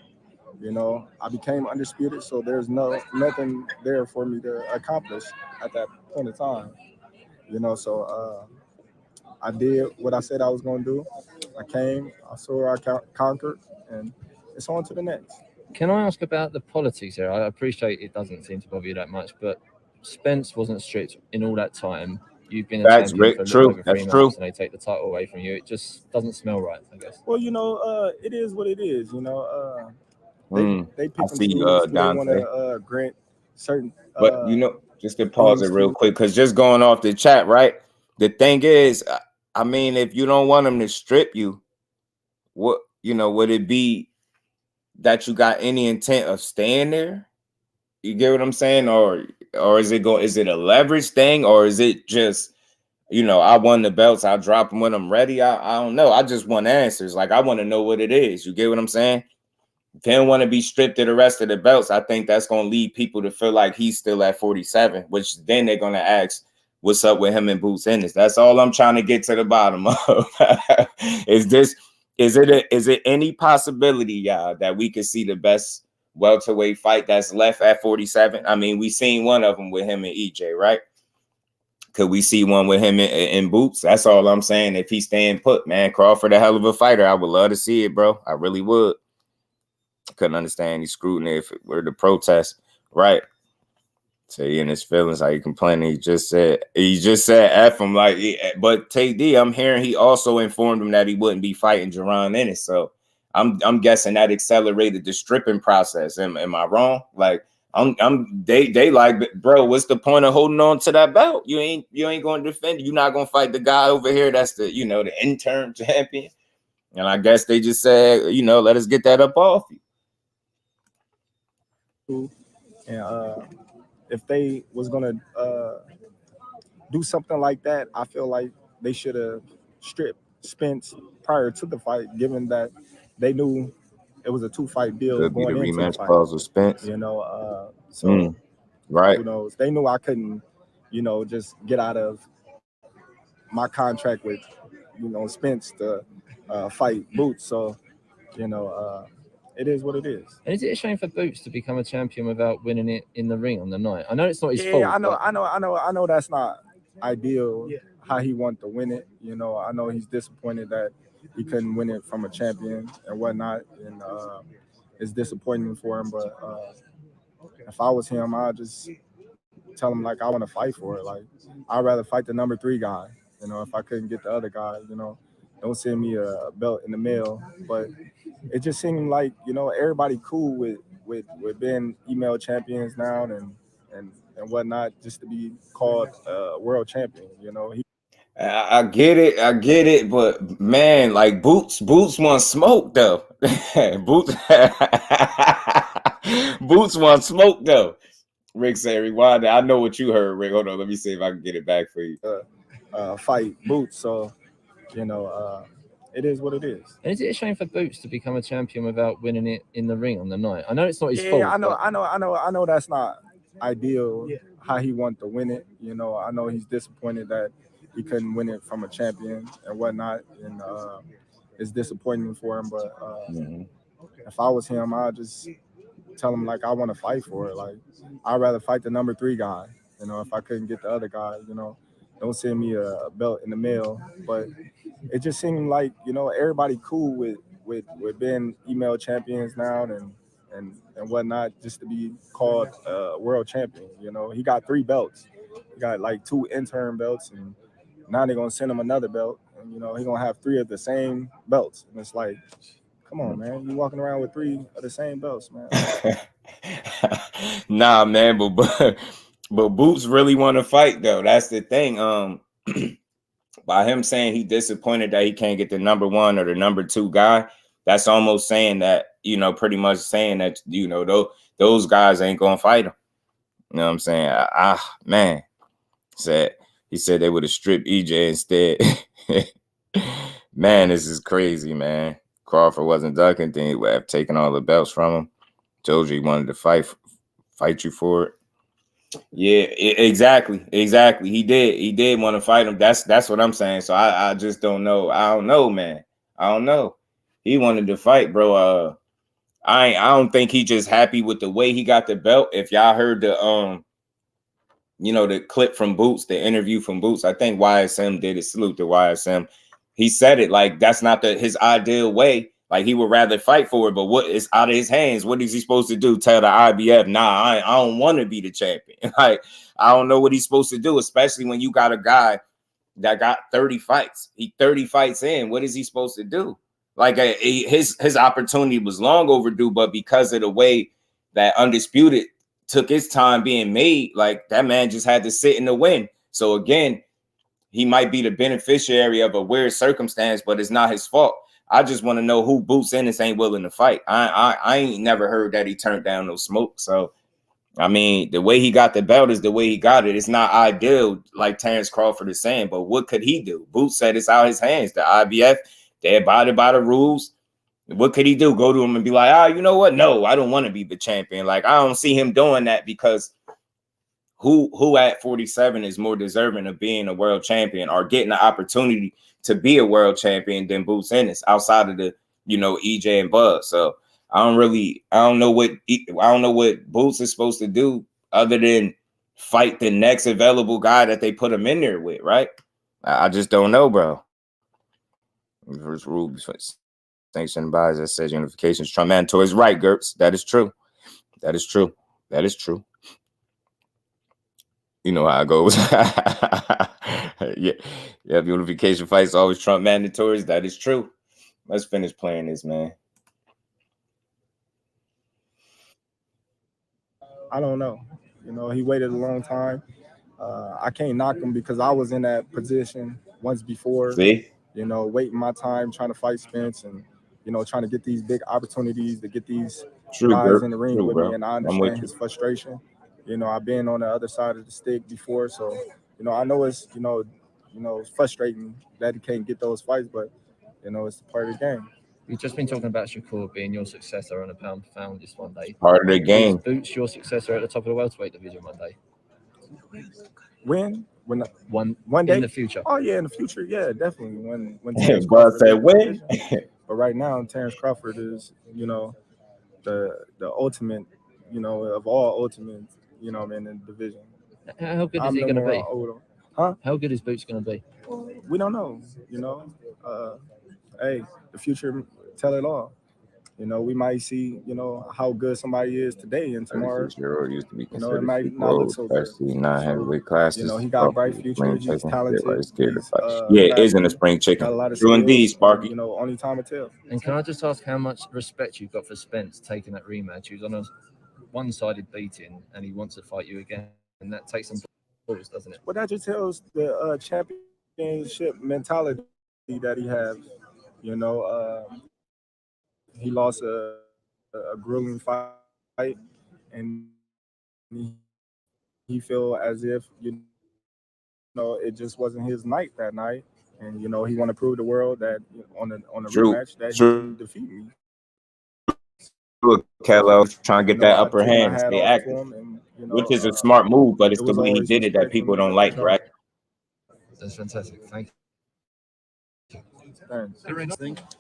You know, I became undisputed, so there's nothing there for me to accomplish at that point in time. You know, so I did what I said I was going to do. I came, I saw I conquered, and it's on to the next. Can I ask about the politics here? I appreciate it doesn't seem to bother you that much, but Spence wasn't strict in all that time. You've been a champion for a little over 3 months, and they take the title away from you. It just doesn't smell right, I guess. Well, you know, it is what it is. You know, they pick and choose they want to grant certain. But you know, just to pause it real quick, because just going off the chat, right? The thing is, I mean, if you don't want them to strip you, what, you know, would it be that you got any intent of staying there? You get what I'm saying? Or is it a leverage thing, or is it just, you know, I won the belts, I'll drop them when I'm ready? I don't know. I just want answers. Like, I want to know what it is. You get what I'm saying? If they don't want to be stripped of the rest of the belts, I think that's going to lead people to feel like he's still at 47, which then they're going to ask, what's up with him and Boots Ennis? That's all I'm trying to get to the bottom of. Is it any possibility, y'all, that we could see the best welterweight fight that's left at 47? I mean, we seen one of them with him and EJ, right? Could we see one with him in Boots? That's all I'm saying. If he's staying put, man, Crawford a hell of a fighter. I would love to see it, bro. I really would. Couldn't understand any scrutiny if it were the protest, right? So he in his feelings, how he complaining. He just said F him, like, but TD, I'm hearing he also informed him that he wouldn't be fighting JARON Ennis. So I'm guessing that accelerated the stripping process. Am I wrong? Like, they like, bro, what's the point of holding on to that belt? You ain't going to defend it. You're not going to fight the guy over here that's the, you know, the interim champion. And I guess they just said, you know, let us get that up off you. And if they was gonna do something like that, I feel like they should have stripped Spence prior to the fight, given that they knew it was a 2-fight deal. Could be going the into rematch the fight. clause with Spence. You know, so right. Who knows? They knew I couldn't, you know, just get out of my contract with, you know, Spence to fight Boots. So, you know, it is what it is. And is it a shame for Boots to become a champion without winning it in the ring on the night? I know it's not his fault. I know that's not ideal how he wanted to win it. You know, I know he's disappointed that he couldn't win it from a champion and whatnot, and it's disappointing for him. But if I was him, I'd just tell him, like, I want to fight for it. Like, I'd rather fight the number 3 guy. You know, if I couldn't get the other guy, you know, don't send me a belt in the mail. But it just seemed like, you know, everybody cool with being email champions now and whatnot, just to be called world champion. You know, I get it, but man, like Boots want smoke though. Boots want smoke though. Rick said, rewind it. I know what you heard, Rick. Hold on, let me see if I can get it back for you. Fight Boots, so you know, it is what it is. And is it a shame for Boots to become a champion without winning it in the ring on the night? I know it's not his fault. I know that's not ideal how he wanted to win it. You know, I know he's disappointed that he couldn't win it from a champion and whatnot, and it's disappointing for him. But if I was him, I'd just tell him like I want to fight for it. Like I'd rather fight the number 3 guy. You know, if I couldn't get the other guy, you know, don't send me a belt in the mail. But it just seemed like, you know, everybody cool with being email champions now and whatnot, just to be called world champion. You know, he got 3 belts. He got like 2 intern belts, and now they're gonna send him another belt, and you know he's gonna have 3 of the same belts. And it's like, come on, man, you walking around with 3 of the same belts, man. Nah, man, but Boots really want to fight though. That's the thing. By him saying he disappointed that he can't get the number 1 or the number 2 guy, that's almost saying that, you know, pretty much saying that, you know, those guys ain't gonna fight him. You know what I'm saying? Man, he said they would have stripped EJ instead. Man, this is crazy, man. Crawford wasn't ducking, then he would have taken all the belts from him. Told you he wanted to fight you for it. Yeah, exactly. He did want to fight him. That's what I'm saying. So I just don't know. I don't know, man. I don't know. He wanted to fight, bro. I don't think he just happy with the way he got the belt. If y'all heard the you know, the clip from Boots, the interview from Boots, I think YSM did it. Salute to YSM. He said it like that's not his ideal way. Like he would rather fight for it, but what is out of his hands? What is he supposed to do? Tell the IBF, nah, I don't want to be the champion. Like I don't know what he's supposed to do, especially when you got a guy that got 30 fights. He 30 fights in. What is he supposed to do? Like his opportunity was long overdue, but because of the way that Undisputed took his time being made, like that man just had to sit in the win. So again, he might be the beneficiary of a weird circumstance, but it's not his fault. I just want to know who Boots Ennis ain't willing to fight. I ain't never heard that he turned down no smoke. So, I mean, the way he got the belt is the way he got it. It's not ideal, like Terence Crawford is saying, but what could he do? Boots said it's out his hands. The IBF, they abided by the rules. What could he do? Go to him and be like, you know what? No, I don't want to be the champion. Like, I don't see him doing that because who at 47 is more deserving of being a world champion or getting the opportunity to be a world champion than Boots Ennis outside of the, you know, EJ and Bud. So I don't know what Boots is supposed to do other than fight the next available guy that they put him in there with, right? I just don't know, bro. First rule sanctioned by, that says unification is Trump mandatory. Is right, Gertz. That is true. That is true. That is true. You know how it goes. Yeah, unification fights always Trump mandatories. That is true. Let's finish playing this, man. I don't know. You know, he waited a long time. I can't knock him because I was in that position once before. See? You know, waiting my time, trying to fight Spence and, you know, trying to get these big opportunities to get these guys in the ring with me. And I understand his frustration. You know, I've been on the other side of the stick before. So, you know, I know it's, you know, it's frustrating that he can't get those fights, but, you know, it's part of the game. You've just been talking about Shakur being your successor on a pound for pound list one day. Part of the game. Is Boots your successor at the top of the welterweight division one day? When one day in the future. Oh yeah, in the future, yeah, definitely. When Terence Crawford said when. But right now, Terence Crawford is, you know, the ultimate, you know, of all ultimates, you know, in the division. How good is he going to be? Huh? How good is Boots going to be? We don't know. You know, hey, the future tell it all. You know, we might see, you know, how good somebody is today and tomorrow. Used to be you know, it might not look so good. Not heavyweight classes. You know, he got a bright future. He's talented. Yeah, it isn't a spring chicken. True indeed, Sparky. You know, only time will tell. And can I just ask how much respect you've got for Spence taking that rematch? He was on a one-sided beating and he wants to fight you again. And that takes some balls, doesn't it? Well, that just tells the champion championship mentality that he has. You know, he lost a grueling fight, and he feel as if it just wasn't his night that night, and he want to prove the world that on a rematch that he can defeat me. Kello trying to get that I upper took my hand and hat stay off to active, him, and which is a smart move, but it's it the was way he always did it that respect for people me don't to like, try. right? That's fantastic. Thank you. Thanks.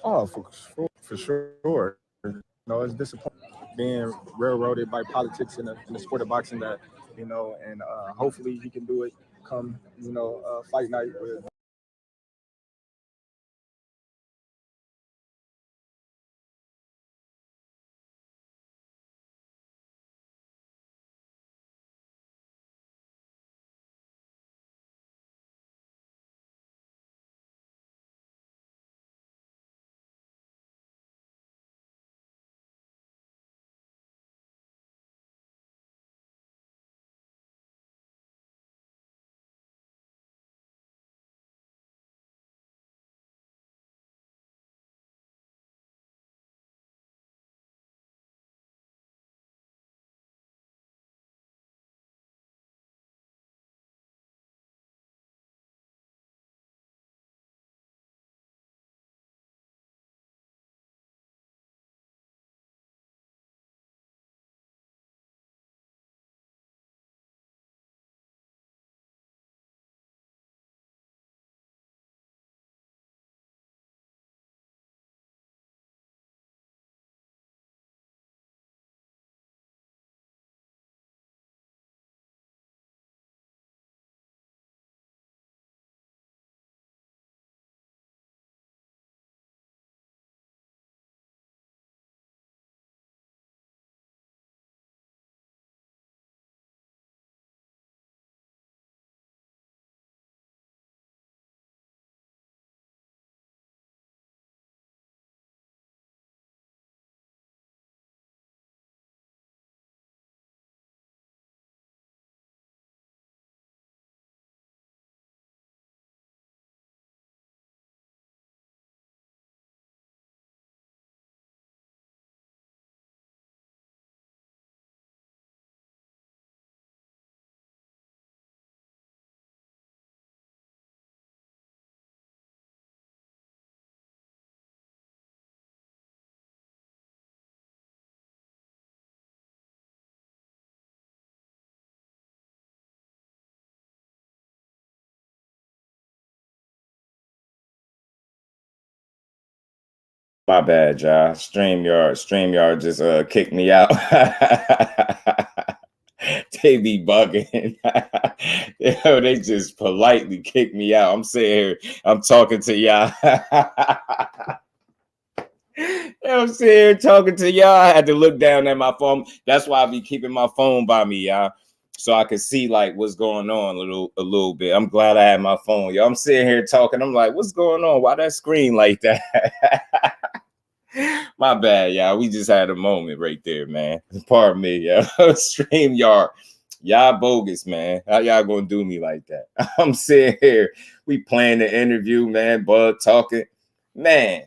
Oh, for sure. It's disappointing being railroaded by politics in the sport of boxing that, and hopefully he can do it come, fight night with. My bad, y'all. StreamYard just kicked me out. They be bugging. They just politely kicked me out. I'm sitting here, I'm talking to y'all. I'm sitting here talking to y'all. I had to look down at my phone. That's why I be keeping my phone by me, y'all, so I could see like what's going on a little bit. I'm glad I had my phone, y'all. I'm sitting here talking. I'm like, what's going on? Why that screen like that? My bad, y'all. We just had a moment right there, man. Pardon me, y'all. StreamYard, y'all bogus, man. How y'all gonna do me like that? I'm sitting here. We playing the interview, man. Bud talking, man.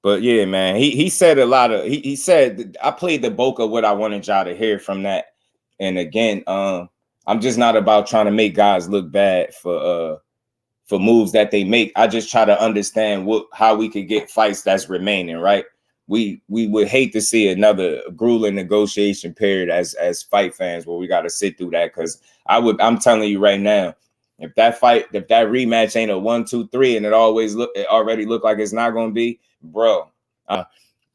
But yeah, man, he said a lot of he said I played the bulk of what I wanted y'all to hear from that. And again, I'm just not about trying to make guys look bad for moves that they make. I just try to understand how we could get fights that's remaining, right? We would hate to see another grueling negotiation period as fight fans where we got to sit through that, because I'm telling you right now, if that rematch ain't a 1, 2, 3 and it already look like it's not gonna be, bro.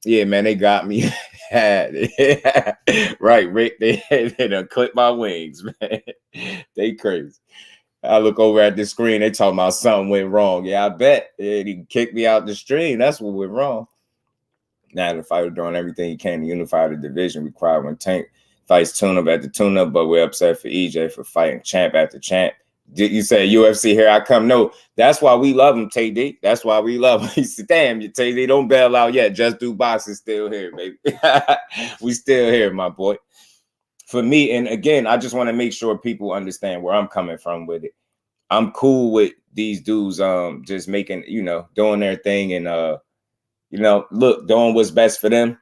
Yeah, man, they got me. Right, Rick. They done clipped my wings, man. They crazy. I look over at the screen, they talking about something went wrong. Yeah, I bet. He kicked me out the stream. That's what went wrong. Now the fighter doing everything he can to unify the division. We cried when Tank fights tune-up at the tune-up, but we're upset for EJ for fighting champ after champ. Did you say UFC, here I come? No, that's why we love him, TD. That's why we love him. He said, damn, you TD, don't bail out yet. JusDueBoxing still here, baby. We still here, my boy. For me, and again, I just want to make sure people understand where I'm coming from with it. I'm cool with these dudes just making, you know, doing their thing and you know, look, doing what's best for them.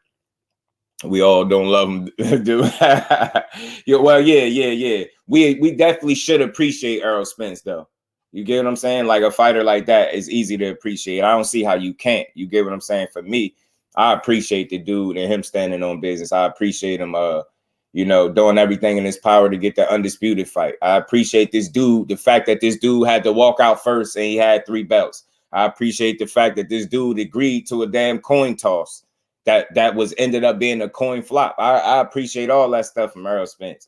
We all don't love them, do. Yeah, well, yeah. We definitely should appreciate Errol Spence, though. You get what I'm saying? Like a fighter like that is easy to appreciate. I don't see how you can't. You get what I'm saying? For me, I appreciate the dude and him standing on business. I appreciate him, you know, doing everything in his power to get the undisputed fight. I appreciate this dude, the fact that this dude had to walk out first and he had 3 belts. I appreciate the fact that this dude agreed to a damn coin toss that was ended up being a coin flop. I appreciate all that stuff from Errol Spence.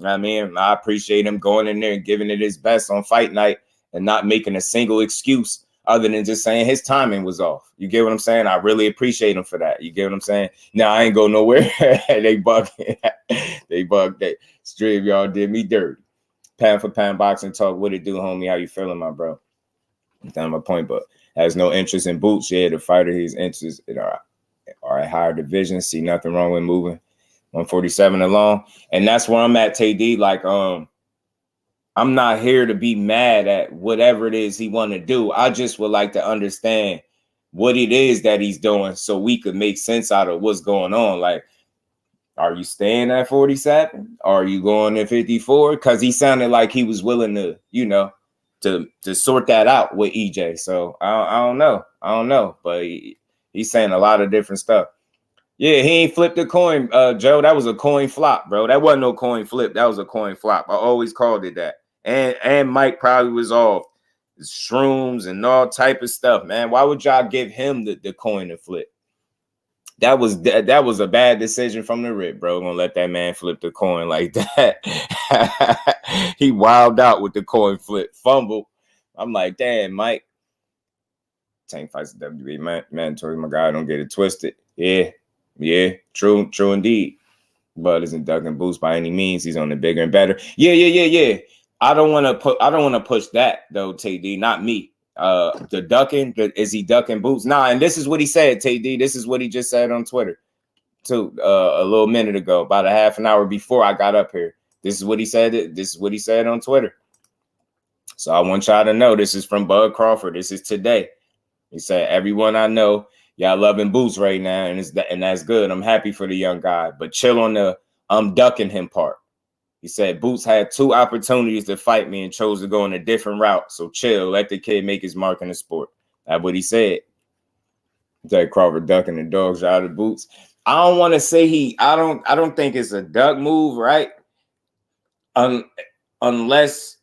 I mean, I appreciate him going in there and giving it his best on fight night and not making a single excuse other than just saying his timing was off. You get what I'm saying? I really appreciate him for that. You get what I'm saying? Now, I ain't go nowhere. They bugged that. Straight of y'all did me dirty. Pound for pound boxing talk. What it do, homie? How you feeling, my bro? That's my point, but has no interest in boots. Yeah, the fighter, he's interested in all right, higher division. See nothing wrong with moving 147 along. And that's where I'm at, TD. Like, I'm not here to be mad at whatever it is he want to do. I just would like to understand what it is that he's doing so we could make sense out of what's going on. Like, are you staying at 47? Are you going to 54? Because he sounded like he was willing to, you know, to sort that out with EJ. So I don't know. But he's saying a lot of different stuff. Yeah, he ain't flipped a coin, Joe. That was a coin flop, bro. That wasn't no coin flip. That was a coin flop. I always called it that. And Mike probably was off. Shrooms and all type of stuff, man. Why would y'all give him the coin to flip? That was a bad decision from the rip, bro. Gonna let that man flip the coin like that. He wilded out with the coin flip, fumble. I'm like, damn, Mike. Tank fights the WWE mandatory. My guy, don't get it twisted. Yeah, true indeed. Bud isn't ducking boots by any means. He's on the bigger and better. Yeah. I don't want to push that though, TD. Not me. The ducking, is he ducking boots? Nah, and this is what he said, TD. This is what he just said on Twitter too, a little minute ago, about a half an hour before I got up here. This is what he said. This is what he said on Twitter. So I want y'all to know this is from Bud Crawford. This is today. He said, everyone I know, y'all loving boots right now, and that's good. I'm happy for the young guy, but chill on the I'm ducking him part. He said, Boots had 2 opportunities to fight me and chose to go in a different route. So chill, let the kid make his mark in the sport. That's what he said. That Crawford ducking the dogs out of Boots. I don't want to say I don't think it's a duck move, right? Unless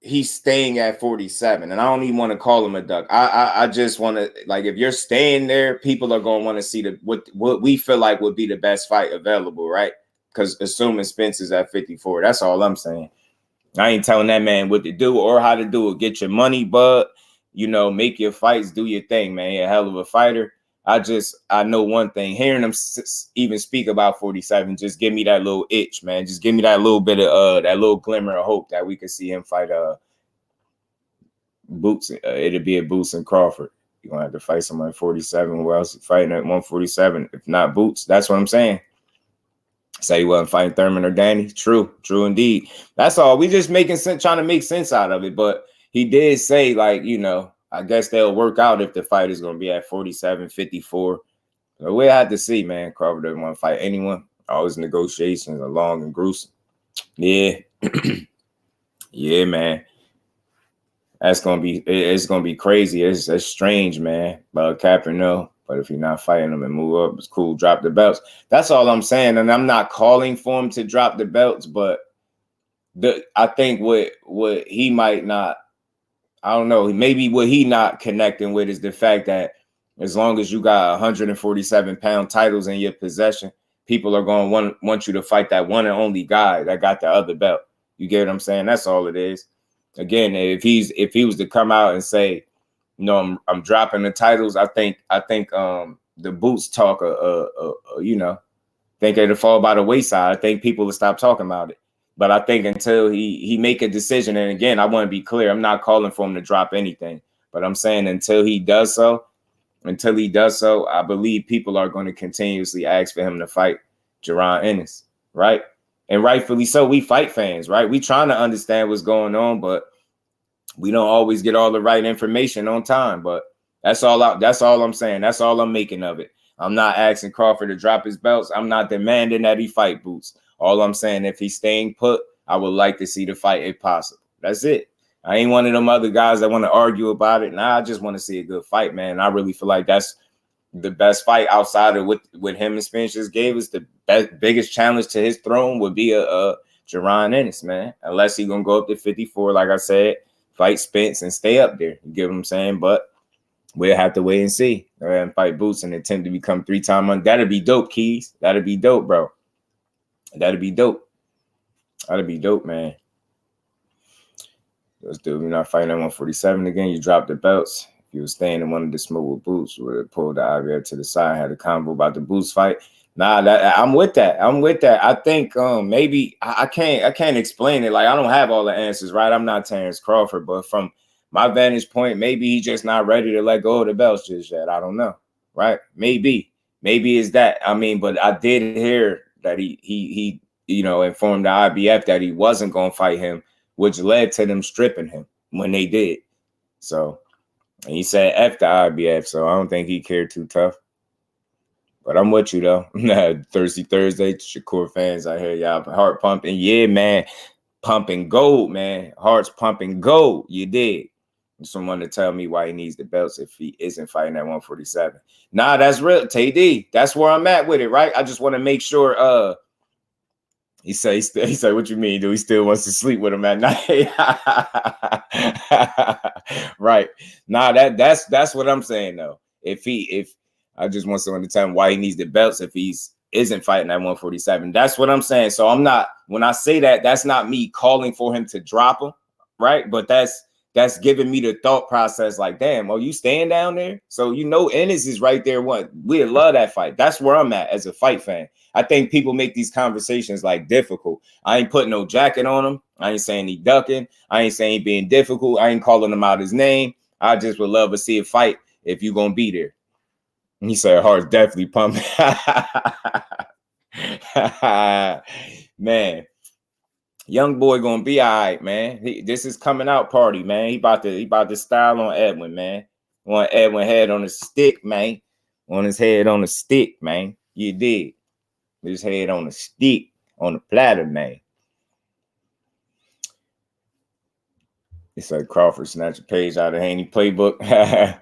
he's staying at 47, and I don't even want to call him a duck. I just want to, like, if you're staying there, people are going to want to see what we feel like would be the best fight available, right? Because assuming Spence is at 54, that's all I'm saying. I ain't telling that man what to do or how to do it. Get your money, bud. You know, make your fights, do your thing, man. You're a hell of a fighter. I know one thing. Hearing him even speak about 47, just give me that little itch, man. Just give me that little bit of that little glimmer of hope that we could see him fight Boots. It'll be a Boots and Crawford. You're gonna have to fight someone at 47. Who else is fighting at 147? If not Boots, that's what I'm saying. Say he wasn't fighting Thurman or Danny. True indeed. That's all. We just trying to make sense out of it. But he did say, like, you know, I guess they'll work out if the fight is going to be at 47, 54. So we'll have to see, man. Crawford doesn't want to fight anyone. All his negotiations are long and gruesome. Yeah. Yeah, man. It's gonna be crazy. It's strange, man. But Captain, no. But if you're not fighting them and move up, it's cool. Drop the belts. That's all I'm saying. And I'm not calling for him to drop the belts, but I think what he might not, I don't know, maybe what he not connecting with is the fact that as long as you got 147-pound titles in your possession, people are going to want you to fight that one and only guy that got the other belt. You get what I'm saying? That's all it is. Again, if he was to come out and say, you know, I'm dropping the titles, I think the Boots talk, you know, think it'll fall by the wayside. I think people will stop talking about it. But I think until he make a decision, and again, I want to be clear, I'm not calling for him to drop anything, but I'm saying until he does so, I believe people are going to continuously ask for him to fight JARON ENNIS, right? And rightfully so. We fight fans, right? We trying to understand what's going on, but We don't always get all the right information on time, but that's all I'm saying. That's all I'm making of it. I'm not asking Crawford to drop his belts. I'm not demanding that he fight Boots. All I'm saying, if he's staying put, I would like to see the fight if possible. That's it. I ain't one of them other guys that want to argue about it. Nah, I just want to see a good fight, man. I really feel like that's the best fight outside of what him and Spence just gave us. The biggest challenge to his throne would be a JARON ENNIS, man. Unless he gonna go up to 54, like I said, fight Spence and stay up there. You get what I'm saying? But we'll have to wait and see. Go ahead and fight Boots and attempt to become 3-time. That'd be dope, Keys. That'd be dope, bro. That'd be dope. That'd be dope, man. Let's do it. You're not fighting at 147 again. You dropped the belts. If you were staying and wanted to smoke with Boots, would have pulled the IBF to the side, had a combo about the Boots fight. Nah, I'm with that. I'm with that. I think maybe I can't explain it. Like, I don't have all the answers, right? I'm not Terence Crawford, but from my vantage point, maybe he's just not ready to let go of the belts just yet. I don't know, right? Maybe it's that. I mean, but I did hear that he informed the IBF that he wasn't gonna fight him, which led to them stripping him when they did. So, and he said F the IBF, so I don't think he cared too tough. But I'm with you, though. Thursday, Shakur fans, I hear y'all heart pumping. Yeah, man. Pumping gold, man. Heart's pumping gold. You did. Someone to tell me why he needs the belts if he isn't fighting at 147. Nah, that's real. TD, that's where I'm at with it, right? I just want to make sure. He said, what you mean? Do he still wants to sleep with him at night? Right. Nah, that's what I'm saying, though. If I just want someone to tell him why he needs the belts if he's isn't fighting at 147. That's what I'm saying. So I'm not, when I say that, that's not me calling for him to drop him, right? But that's giving me the thought process like, damn, are you staying down there? So Ennis is right there. What? We love that fight. That's where I'm at as a fight fan. I think people make these conversations like difficult. I ain't putting no jacket on him. I ain't saying he ducking. I ain't saying he being difficult. I ain't calling him out his name. I just would love to see a fight if you're going to be there. He said, heart's definitely pumping. Man, young boy gonna be all right, man. This is coming out party, man. He about to style on Edwin, man. Want Edwin head on a stick, man. On his head on a stick, man. You did. His head on a stick, on the platter, man. It's like Crawford snatch a page out of the handy playbook.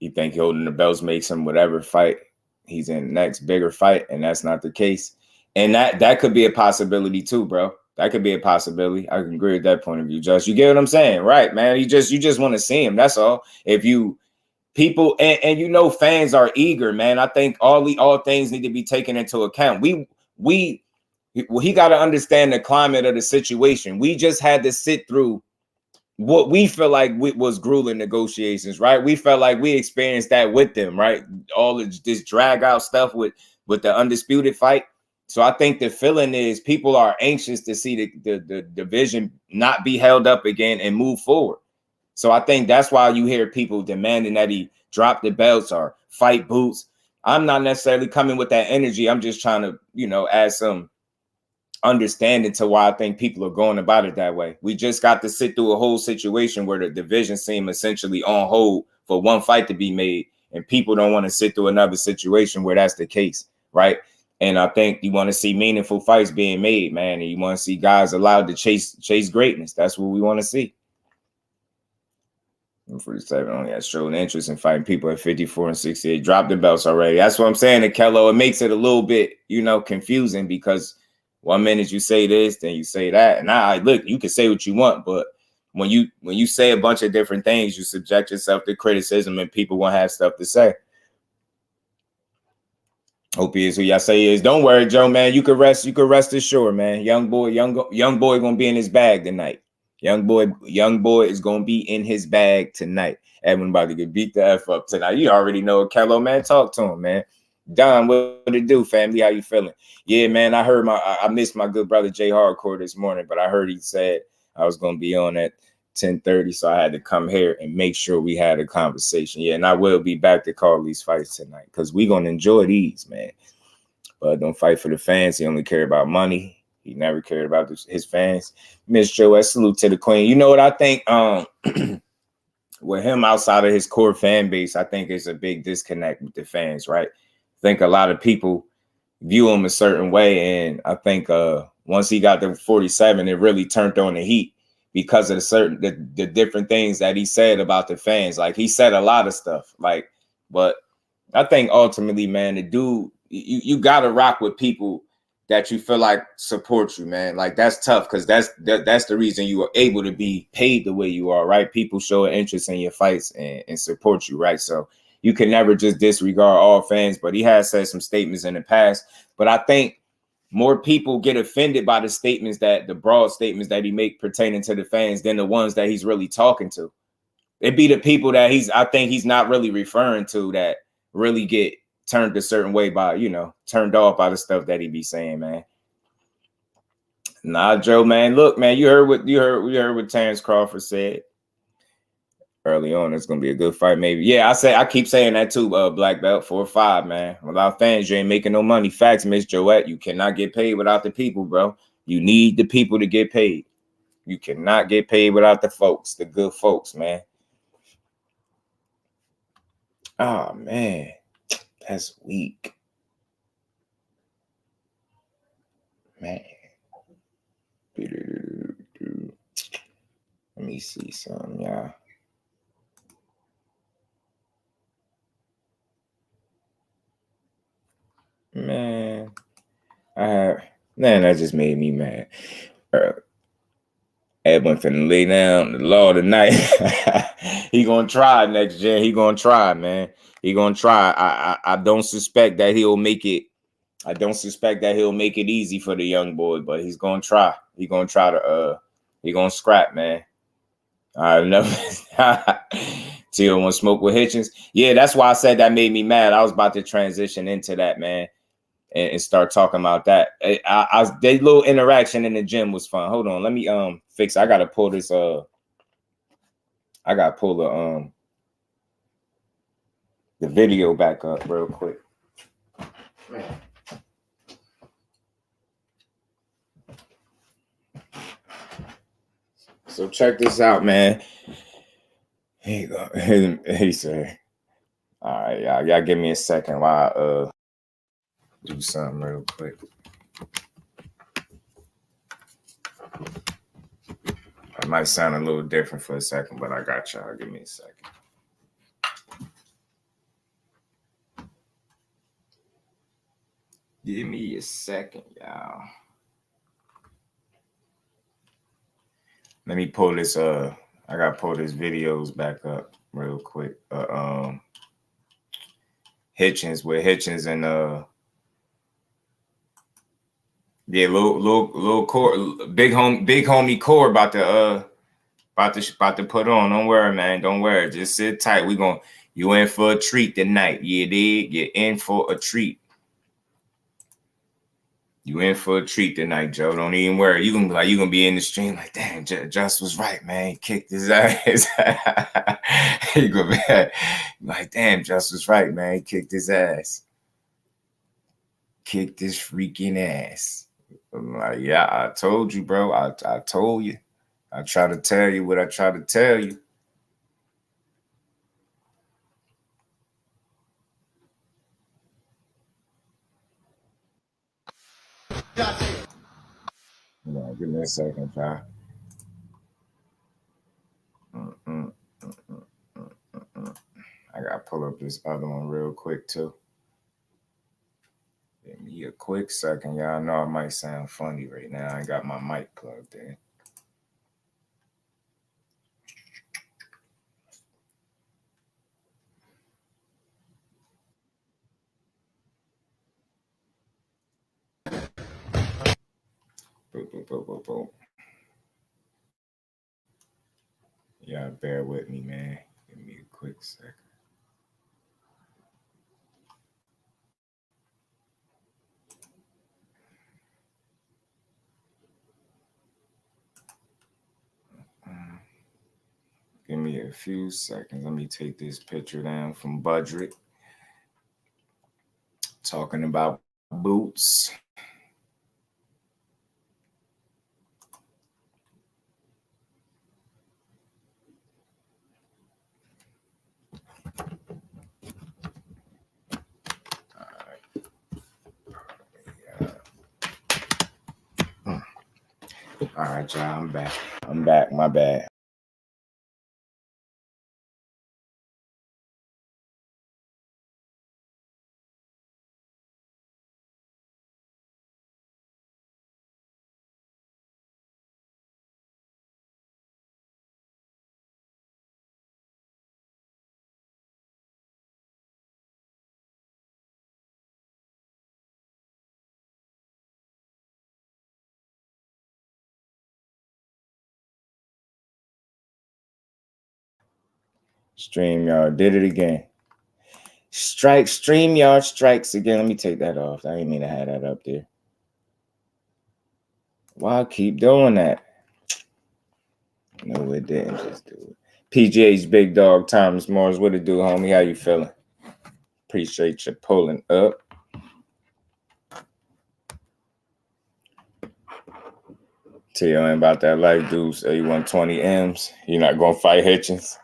You think holding the belts makes him whatever fight he's in the next bigger fight, and that's not the case. And that could be a possibility too, bro. That could be a possibility. I can agree with that point of view, Just. You get what I'm saying, right, man? You just want to see him. That's all. If you people and fans are eager, man. I think all things need to be taken into account. He got to understand the climate of the situation. We just had to sit through what we feel like was grueling negotiations, right? We felt like we experienced that with them, right? All of this drag out stuff with the undisputed fight. So I think the feeling is people are anxious to see the division not be held up again and move forward. So I think that's why you hear people demanding that he drop the belts or fight Boots. I'm not necessarily coming with that energy. I'm just trying to, add some understanding to why I think people are going about it that way. We just got to sit through a whole situation where the division seemed essentially on hold for one fight to be made, and people don't want to sit through another situation where that's the case, right? And I think you want to see meaningful fights being made, man, and you want to see guys allowed to chase greatness. That's what we want to see. 47 only has shown interest in fighting people at 54 and 68. Dropped the belts already. That's what I'm saying to Kello. It makes it a little bit, confusing because 1 minute you say this, then you say that. And look, you can say what you want, but when you say a bunch of different things, you subject yourself to criticism, and people won't have stuff to say. Hope he is who y'all say he is. Don't worry, Joe, man. You can rest assured, man. Young boy gonna be in his bag tonight. Young boy is gonna be in his bag tonight. Edwin about to get beat the F up tonight. You already know Kello, man. Talk to him, man. Don, what it do, family? How you feeling? Yeah, man. I missed my good brother Jay Hardcore this morning, but I heard he said I was gonna be on at 10:30, so I had to come here and make sure we had a conversation. Yeah, and I will be back to call these fights tonight because we're gonna enjoy these, man. But don't fight for the fans. He only care about money. He never cared about his fans. Miss Joette, salute to the queen. You know what I think? With him outside of his core fan base, I think it's a big disconnect with the fans, right? I think a lot of people view him a certain way, and I think once he got to 47, it really turned on the heat because of the different things that he said about the fans. Like, he said a lot of stuff, like, but I think ultimately, man, the dude, you gotta rock with people that you feel like support you, man. Like, that's tough, because that's the reason you are able to be paid the way you are, right? People show an interest in your fights and support you, right? So you can never just disregard all fans. But he has said some statements in the past. But I think more people get offended by the statements, that the broad statements that he make pertaining to the fans, than the ones that he's really talking to. It'd be the people that I think he's not really referring to that really get turned a certain way by, turned off by the stuff that he be saying, man. Nah, Joe, man. Look, man, you heard what Terence Crawford said early on. It's gonna be a good fight, maybe. Yeah, I keep saying that too. Black belt 4 or 5, man. Without fans, you ain't making no money. Facts, Miss Joette. You cannot get paid without the people, bro. You need the people to get paid. You cannot get paid without the folks, the good folks, man. Oh, man. That's weak. Man. Let me see something, y'all. Man. That just made me mad. Edwin finna lay down the law tonight. He gonna try next gen. He gonna try, man. He gonna try. I don't suspect that he'll make it. I don't suspect that he'll make it easy for the young boy, but he's gonna try. He gonna try to he gonna scrap, man. I never Tio want to smoke with Hitchins. Yeah, that's why I said that made me mad. I was about to transition into that, man, and start talking about that. The little interaction in the gym was fun. Hold on, let me fix. I gotta pull this. I gotta pull the video back up real quick. Man. So check this out, man. Here you go. He said, "All right, y'all give me a second while I do something real quick." It might sound a little different for a second, but I got y'all. Give me a second. Give me a second, y'all. Let me pull this. I gotta pull this videos back up real quick. Hitchins and yeah, little core, big homie core about to put on. Don't worry, man. Don't worry. Just sit tight. You in for a treat tonight. You dig? You're in for a treat. You in for a treat tonight, Joe. Don't even worry. You gonna be in the stream like, damn, Just was right, man. He kicked his ass. You gonna be like, damn, Just was right, man. He kicked his ass. Kicked his freaking ass. I'm like, yeah, I told you, bro. I told you. I try to tell you what I try to tell you. No, give me a second, y'all. I gotta pull up this other one real quick too. Give me a quick second, y'all. I know it might sound funny right now. I got my mic plugged in. Boom. Y'all bear with me, man. Give me a quick second. Give me a few seconds. Let me take this picture down from Budrick. Talking about boots. All right, y'all. I'm back. I'm back. My bad. StreamYard did it again. StreamYard strikes again. Let me take that off. I didn't mean to have that up there. Why I keep doing that? No, it didn't. Just do it. PGH Big Dog Thomas Morris. What it do, homie? How you feeling? Appreciate you pulling up. Tell you ain't about that life, dude. So you want 20 M's. You're not gonna fight Hitchins.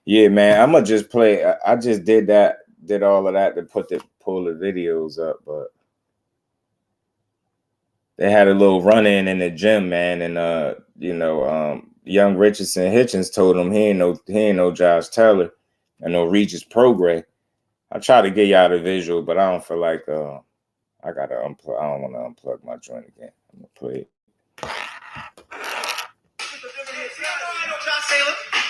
Yeah, man. I'm gonna just play. I just did all of that to pull the videos up, but they had a little run-in the gym, man, and young Richardson Hitchins told him he ain't no Josh Taylor and no REGIS PROGRAIS. I try to get y'all the visual, but I don't feel like I gotta unplug. I don't want to unplug my joint again. I'm gonna play it.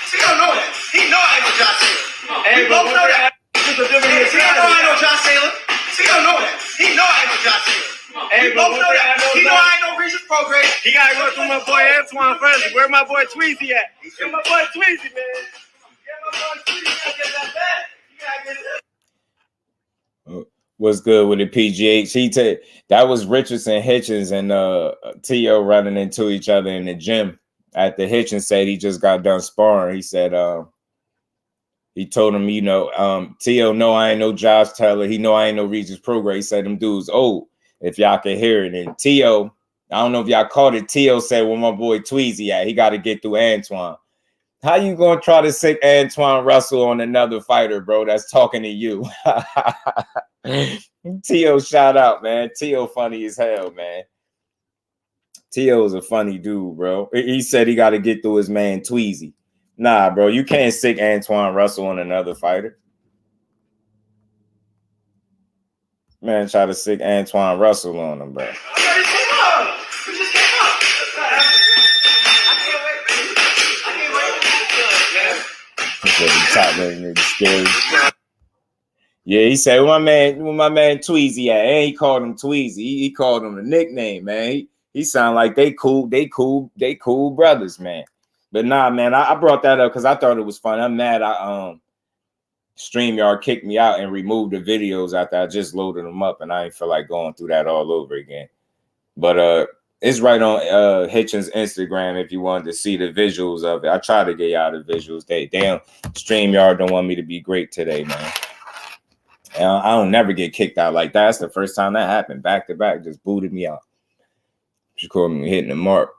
He don't know that. He know I ain't no Josh Taylor. Hey, we both know that. He know I ain't no Josh Taylor. He don't know that. He know I ain't no Josh Taylor. Hey, we both know that. He know I ain't no REGIS PROGRAIS. He gotta go through my boy Antoine first. Where my boy Tweezy at? Where my boy Tweezy, man? Get my boy Tweezy. You gotta get that back. You gotta get it. What's good with the PGH? That was Richardson Hitchins and T.O. running into each other in the gym. After Hitchins said he just got done sparring, he said he told him, T.O. no, I ain't no Josh Taylor. He know I ain't no REGIS PROGRAIS. He said them dudes old, if y'all can hear it. And T.O., I don't know if y'all caught it, T.O. said, well, my boy Tweezy at, he got to get through Antoine. How you gonna try to sick Antoine Russell on another fighter, bro, that's talking to you? T.O. shout out, man. T.O. funny as hell, man. T.O. is a funny dude, bro. He said he got to get through his man Tweezy. Nah, bro, you can't sick Antoine Russell on another fighter. Man, try to sick Antoine Russell on him, bro. Yeah, he said, well, my man Tweezy at? And he called him Tweezy. He called him a nickname, man. He sound like they cool brothers, man. But nah, man, I brought that up because I thought it was fun. I'm mad StreamYard kicked me out and removed the videos after I just loaded them up, and I ain't feel like going through that all over again. But it's right on Hitchins' Instagram if you wanted to see the visuals of it. I try to get y'all the visuals. Damn, StreamYard don't want me to be great today, man. And I don't never get kicked out like that. That's the first time that happened. Back to back, just booted me out. She called me hitting the mark.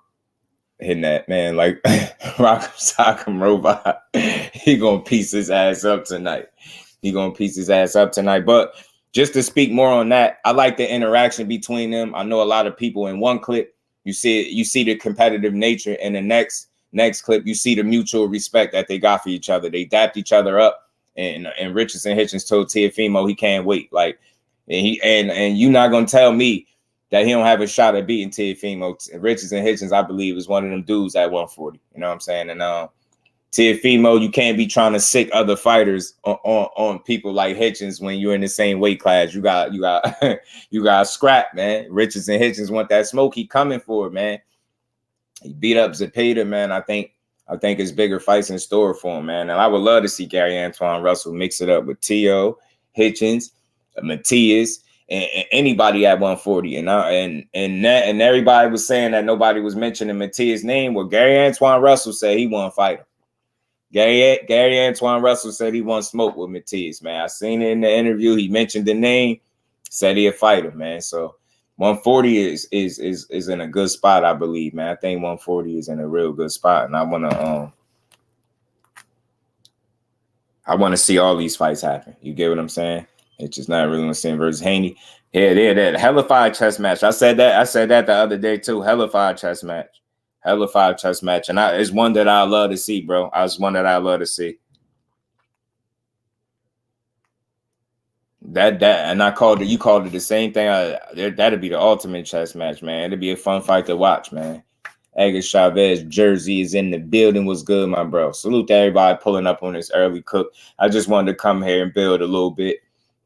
Hitting that, man, like Rock'em Sock'em Robot. He gonna piece his ass up tonight. But just to speak more on that, I like the interaction between them. I know a lot of people in one clip, you see the competitive nature. In the next clip, you see the mutual respect that they got for each other. They dapped each other up. And Richardson Hitchins told Teofimo he can't wait. Like, and you're not gonna tell me that he don't have a shot at beating Teofimo. Richardson Hitchins, I believe, is one of them dudes at 140. You know what I'm saying? And Teofimo, you can't be trying to sick other fighters on people like Hitchins when you're in the same weight class. You got you got scrap, man. Richardson Hitchins want that smoke. He coming for it, man. He beat up Zepeda, man. I think it's bigger fights in store for him, man. And I would love to see Gary Antoine Russell mix it up with T.O., Hitchins, Matias, and anybody at 140. And everybody was saying that nobody was mentioning Matias' name. Well, Gary Antoine Russell said he won fight him. Gary Antoine Russell said he won smoke with Matias, man. I seen it in the interview. He mentioned the name, said he'd fight him, man. So 140 is in a good spot, I believe, man. I think 140 is in a real good spot, and I want to see all these fights happen. You get what I'm saying? It's just not really Wilson versus Haney. Yeah, that hellified chess match. I said that the other day too. Hellified chess match. Hell of a chess match. And it's one that I love to see, bro. It's one that I love to see. And I called it, you called it the same thing. That'd be the ultimate chess match, man. It'd be a fun fight to watch, man. Edgar Chavez jersey is in the building. Was good, my bro. Salute to everybody pulling up on this early cook. I just wanted to come here and build a little bit.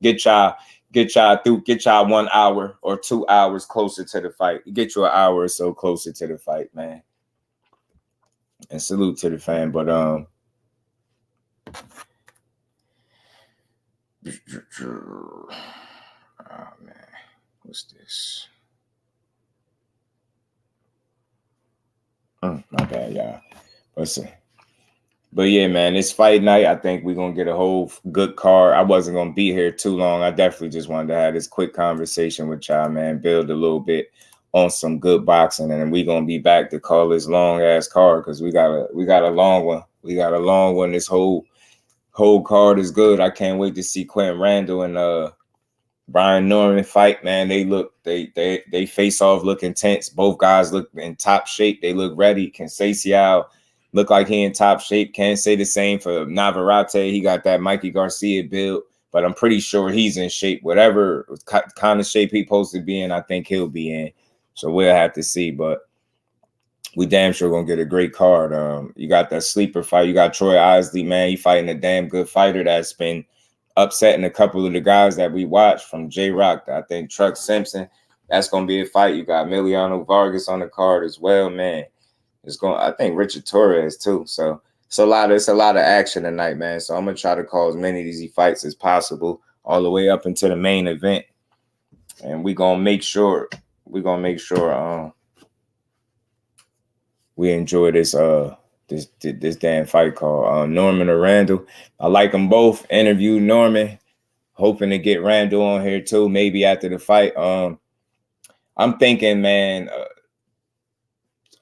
Get y'all 1 hour or 2 hours closer to the fight. Get you an hour or so closer to the fight, man. And salute to the fan. But oh man, what's this? My bad, y'all. But yeah, man, this fight night, I think we're gonna get a whole good card. I wasn't gonna be here too long. I definitely just wanted to have this quick conversation with y'all, man. Build a little bit on some good boxing, and then we're gonna be back to call this long ass card because we got a long one. We got a long one. This whole card is good. I can't wait to see Quentin Randall and Brian Norman fight, man. They face off look intense. Both guys look in top shape. They look ready. Conceição look like he in top shape. Can't say the same for Navarrete. He got that Mikey Garcia build, but I'm pretty sure he's in shape. Whatever kind of shape he's supposed to be in, I think he'll be in. So we'll have to see, but we damn sure gonna get a great card. You got that sleeper fight. You got Troy Isley, man. He fighting a damn good fighter that's been upsetting a couple of the guys that we watched from J-Rock. I think Truck Simpson. That's gonna be a fight. You got Emiliano Vargas on the card as well, man. I think Richard Torres too. So it's a lot of action tonight, man. So I'm gonna try to call as many of these fights as possible, all the way up into the main event, and we're gonna make sure we enjoy this this damn fight called Norman or Randall. I like them both. Interview Norman, hoping to get Randall on here too, maybe after the fight. I'm thinking, man.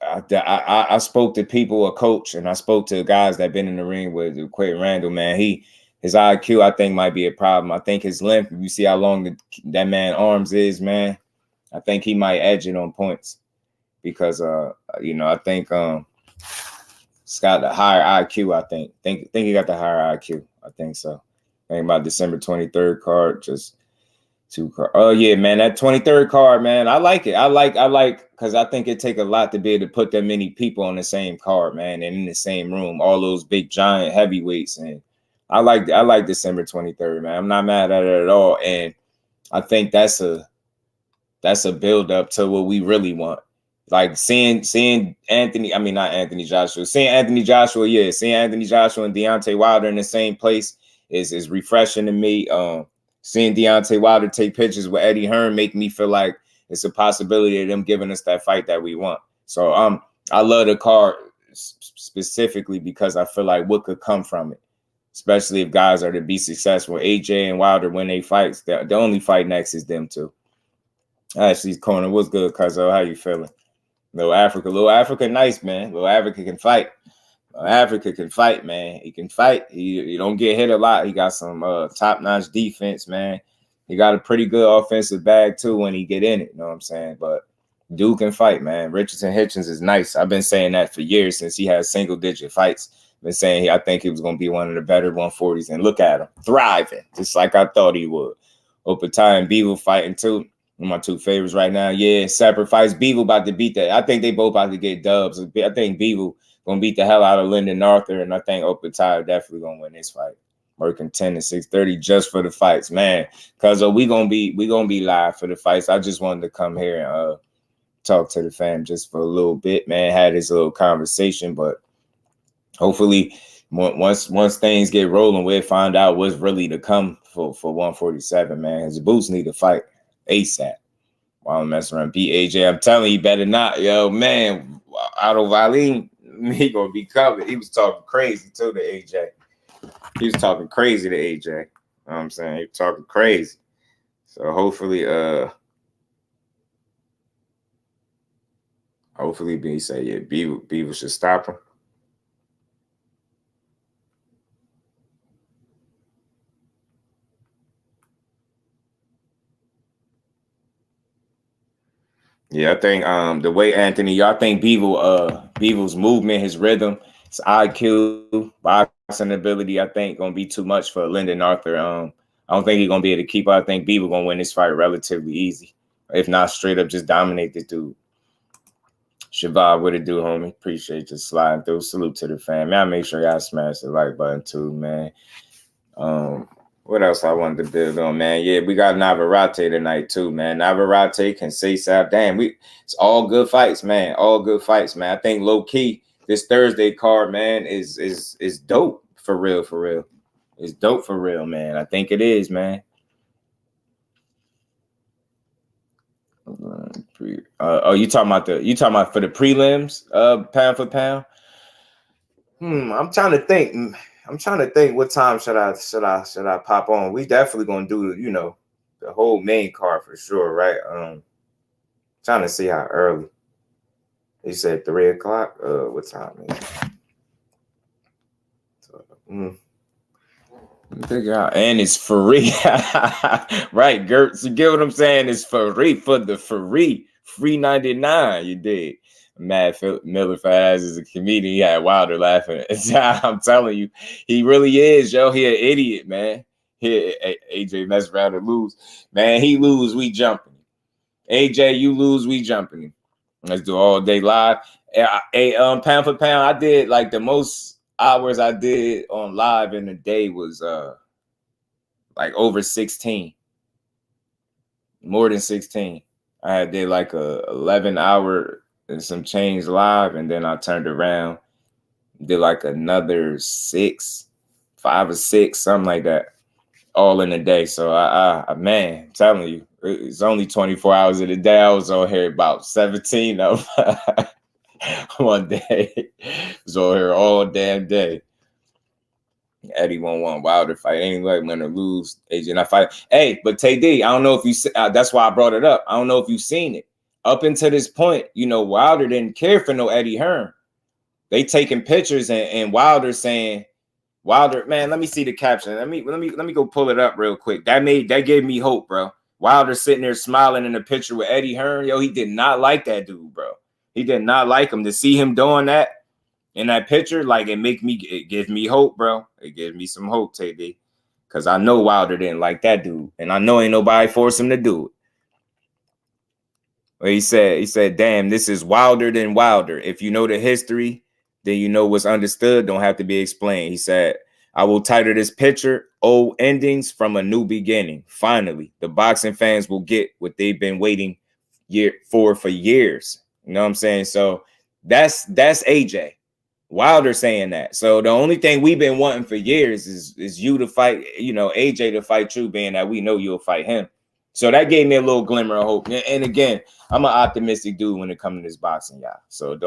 I spoke to people, a coach, and I spoke to guys that been in the ring with Quentin Randall. Man, his IQ I think might be a problem. I think his length. If you see how long that man arms is, man, I think he might edge it on points because I think it's got the higher IQ. I think he got the higher IQ. I think so. Think about December 23rd card, just 2 card. Oh yeah, man, that 23rd card, man. I like it. I like because I think it take a lot to be able to put that many people on the same card, man, and in the same room, all those big giant heavyweights. And I like December 23rd, man. I'm not mad at it at all. And I think that's a build up to what we really want. Like seeing Anthony Joshua and Deontay Wilder in the same place is refreshing to me. Seeing Deontay Wilder take pictures with Eddie Hearn make me feel like it's a possibility of them giving us that fight that we want. So I love the card specifically because I feel like what could come from it, especially if guys are to be successful. AJ and Wilder when they fight, the only fight next is them two. Ashley's corner, what's good, Cuzzo? How you feeling? Little Africa, nice, man. Little Africa can fight. Africa can fight, man. He can fight. He don't get hit a lot. He got some top-notch defense, man. He got a pretty good offensive bag, too, when he get in it. You know what I'm saying? But dude can fight, man. Richardson Hitchins is nice. I've been saying that for years since he had single-digit fights. Been saying I think he was going to be one of the better 140s. And look at him, thriving, just like I thought he would. Opatai and Beaver fighting, too. One of my 2 favorites right now. Yeah, sacrifice. Beaver about to beat that. I think they both about to get dubs. I think Beaver gonna beat the hell out of Lyndon Arthur, and I think Opatai definitely gonna win this fight. Working 10 to 6:30 just for the fights, man. Cause we gonna be live for the fights. I just wanted to come here and talk to the fam just for a little bit, man. Had this little conversation, but hopefully once things get rolling, we'll find out what's really to come for 147, man. His boots need to fight ASAP. While I'm messing around, beat AJ. I'm telling you, better not, yo, man. Otto Valim, he gonna be covered. He was talking crazy too to AJ. He was talking crazy to AJ. You know what I'm saying? He was talking crazy. So hopefully B say, yeah, Beaver should stop him. Yeah, I think the way Anthony, I think Bevel's movement, his rhythm, his IQ, boxing ability, I think gonna be too much for Lyndon Arthur. I don't think he's gonna be able to keep up. I think Bevel gonna win this fight relatively easy, if not straight up just dominate this dude. Shabab, what it do, homie? Appreciate you sliding through. Salute to the fam. Man, make sure y'all smash the like button too, man. What else I wanted to build on, man? Yeah, we got Navarrete tonight too, man. Navarrete can say South. Damn, it's all good fights, man. All good fights, man. I think low key this Thursday card, man, is dope for real, for real. It's dope for real, man. I think it is, man. Oh, you talking about for the prelims, pound for pound? I'm trying to think. What time should I pop on? We definitely gonna do, you know, the whole main card for sure, right? Trying to see how early. He said 3 o'clock. What time is it? Figure out, and it's free, right, Gertz? You get what I'm saying? It's free for the free 99. You did. Mad Miller Faz is a comedian. He had Wilder laughing. I'm telling you, he really is, yo. He an idiot, man. AJ mess around and lose, man. He lose, we jumping. AJ, you lose, we jumping him. Let's do all day live. Pound for pound, I did like the most hours I did on live in a day was like over 16, more than 16. I did like a 11-hour and some change live, and then I turned around, did like another 5 or 6, something like that, all in a day. So I man, I'm telling you, it's only 24 hours of the day. I was on here about 17 of one day. Was on here all damn day. Eddie won't want Wilder fight anyway. Win or lose, AJ not fight. Hey, but TD, I don't know if you. That's why I brought it up. I don't know if you've seen it. Up until this point, you know, Wilder didn't care for no Eddie Hearn. They taking pictures and Wilder saying, Wilder, man, let me see the caption. Let me go pull it up real quick. That gave me hope, bro. Wilder sitting there smiling in a picture with Eddie Hearn. Yo, he did not like that dude, bro. He did not like him. To see him doing that in that picture, like it gives me hope, bro. It gives me some hope, TD. Because I know Wilder didn't like that dude. And I know ain't nobody forced him to do it. Well, he said, damn, this is wilder than Wilder. If you know the history, then you know what's understood, don't have to be explained. He said, I will title this picture, Old Endings from a New Beginning. Finally, the boxing fans will get what they've been waiting for years. You know what I'm saying? So that's AJ. Wilder saying that. So the only thing we've been wanting for years is you to fight, you know, AJ to fight you, being that we know you'll fight him. So that gave me a little glimmer of hope. And again, I'm an optimistic dude when it comes to this boxing, y'all. So it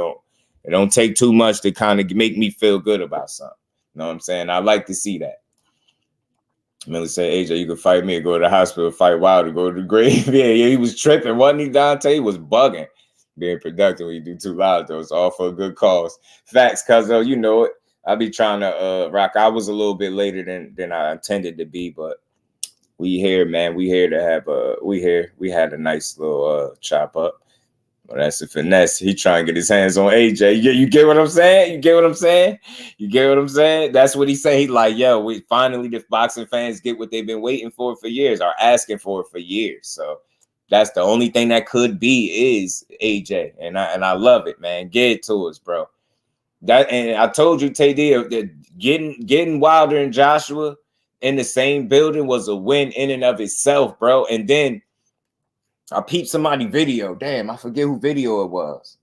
don't take too much to kind of make me feel good about something. You know what I'm saying? I like to see that. Miller said, AJ, you could fight me or go to the hospital, fight Wilder, go to the grave. Yeah, he was tripping, wasn't he, Dante? He was bugging. Being productive when you do too loud, though. It's all for a good cause. Facts, cuzzo, you know it. I be trying to rock. I was a little bit later than I intended to be, but we here, man. We here to have we had a nice little chop up. Well, that's a finesse. He trying to get his hands on AJ. Yeah, you get what I'm saying? You get what I'm saying? You get what I'm saying? That's what he said. He like, yo, we finally the boxing fans get what they've been waiting for years, or asking for years. So that's the only thing that could be is AJ, and I love it, man. Get it to us, bro. That, and I told you, TD, that getting Wilder and Joshua in the same building was a win in and of itself, bro. And then I peeped somebody video. Damn, I forget who video it was.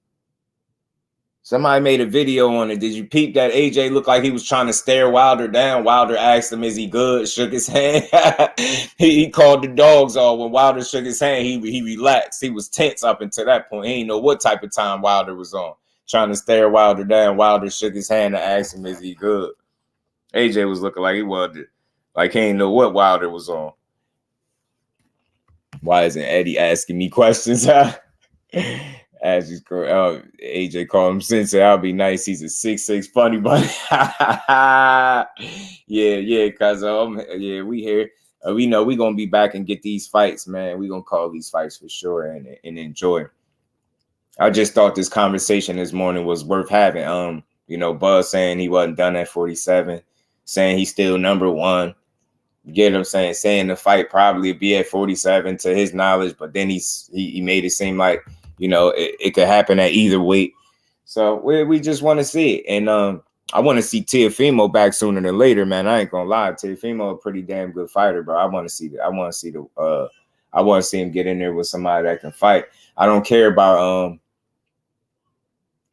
Somebody made a video on it. Did you peep that AJ looked like he was trying to stare Wilder down? Wilder asked him, is he good? Shook his hand. he called the dogs off. When Wilder shook his hand, he relaxed. He was tense up until that point. He didn't know what type of time Wilder was on. Trying to stare Wilder down. Wilder shook his hand and asked him, is he good? AJ was looking like he wanted, like he didn't know what Wilder was on. Why isn't Eddie asking me questions? As he's AJ called him Sensei. I'll be nice. He's a 6'6" funny bunny. yeah, cuz yeah, we here. We know we gonna be back and get these fights, man. We gonna call these fights for sure and enjoy. I just thought this conversation this morning was worth having. You know, Buzz saying he wasn't done at 47, saying he's still number one. You get what I'm saying? Saying the fight probably be at 47 to his knowledge, but then he made it seem like, you know, it could happen at either weight. So we just want to see it. And I want to see Teofimo back sooner than later, man. I ain't gonna lie. Teofimo a pretty damn good fighter, bro. I want to see that. I want to see him get in there with somebody that can fight. I don't care about I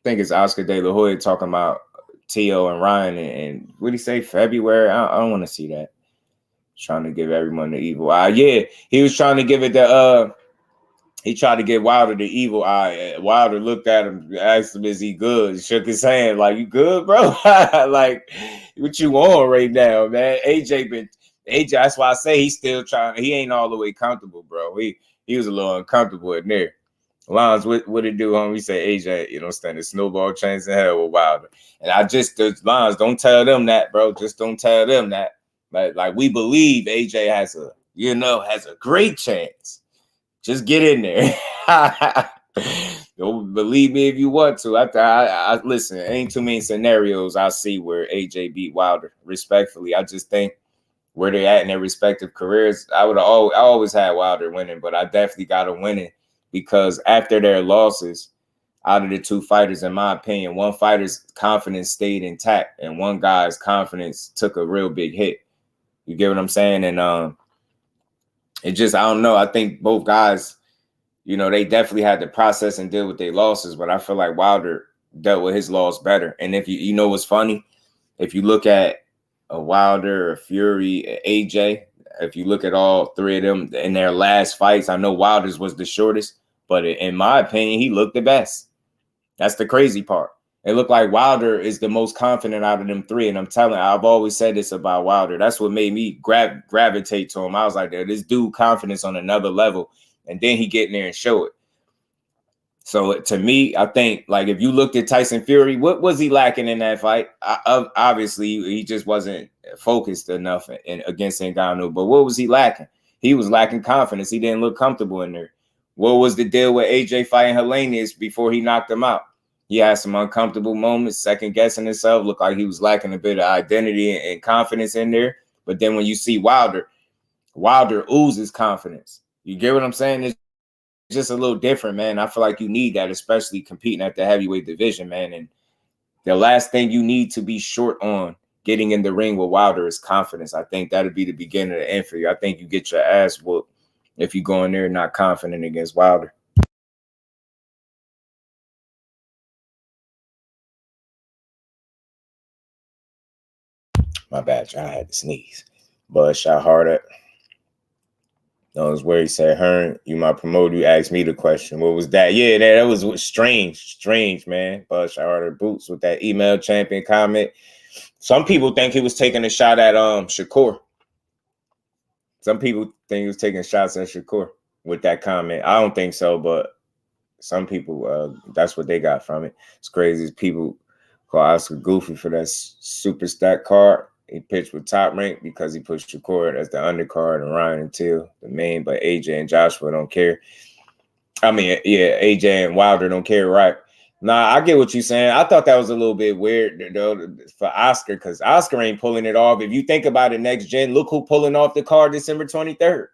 think it's Oscar De La Hoya talking about Teo and Ryan and what did he say? February? I don't want to see that. Trying to give everyone the evil eye. Yeah, he was trying to give it the he tried to give Wilder the evil eye. Wilder looked at him, asked him, is he good? He shook his hand, like, you good, bro? Like, what you on right now, man? AJ, that's why I say he's still trying. He ain't all the way comfortable, bro. He was a little uncomfortable in there. Lons, what it do, homie? We say AJ, you don't stand a snowball chance in hell with Wilder. And Lons, don't tell them that, bro. Just don't tell them that. Like we believe AJ has a great chance. Just get in there. Don't believe me if you want to. I listen, ain't too many scenarios I see where AJ beat Wilder. Respectfully, I just think where they're at in their respective careers, I always had Wilder winning, but I definitely got him winning because after their losses, out of the two fighters, in my opinion, one fighter's confidence stayed intact and one guy's confidence took a real big hit. You get what I'm saying? And it just, I don't know. I think both guys, you know, they definitely had to process and deal with their losses, but I feel like Wilder dealt with his loss better. And if you know what's funny, if you look at a Wilder, a Fury, a AJ, if you look at all three of them in their last fights, I know Wilder's was the shortest, but in my opinion, he looked the best. That's the crazy part. It looked like Wilder is the most confident out of them three. And I'm telling you, I've always said this about Wilder. That's what made me gravitate to him. I was like, this dude confidence on another level. And then he get in there and show it. So to me, I think, like, if you looked at Tyson Fury, what was he lacking in that fight? Obviously, he just wasn't focused enough against Ngannou. But what was he lacking? He was lacking confidence. He didn't look comfortable in there. What was the deal with AJ fighting Helenius before he knocked him out? He had some uncomfortable moments, second guessing himself. Looked like he was lacking a bit of identity and confidence in there. But then when you see Wilder oozes confidence. You get what I'm saying? It's just a little different, man. I feel like you need that, especially competing at the heavyweight division, man. And the last thing you need to be short on getting in the ring with Wilder is confidence. I think that'll be the beginning of the end for you. I think you get your ass whooped if you go in there not confident against Wilder. My bad, y'all. I had to sneeze. Buzz shot hard at. That was where he said, Hearn, you my promoter. You asked me the question. What was that? Yeah, that was strange, man. Buzz shot hard at Boots with that email champion comment. Some people think he was taking a shot at Shakur. Some people think he was taking shots at Shakur with that comment. I don't think so, but some people, that's what they got from it. It's crazy. People call Oscar goofy for that super stack card. He pitched with Top Rank because he pushed Shakur as the undercard and Ryan and Till the main, but AJ and Joshua don't care. I mean, yeah, AJ and Wilder don't care, right? Nah, I get what you're saying. I thought that was a little bit weird, though, for Oscar, because Oscar ain't pulling it off. If you think about it, next gen, look who pulling off the card December 23rd.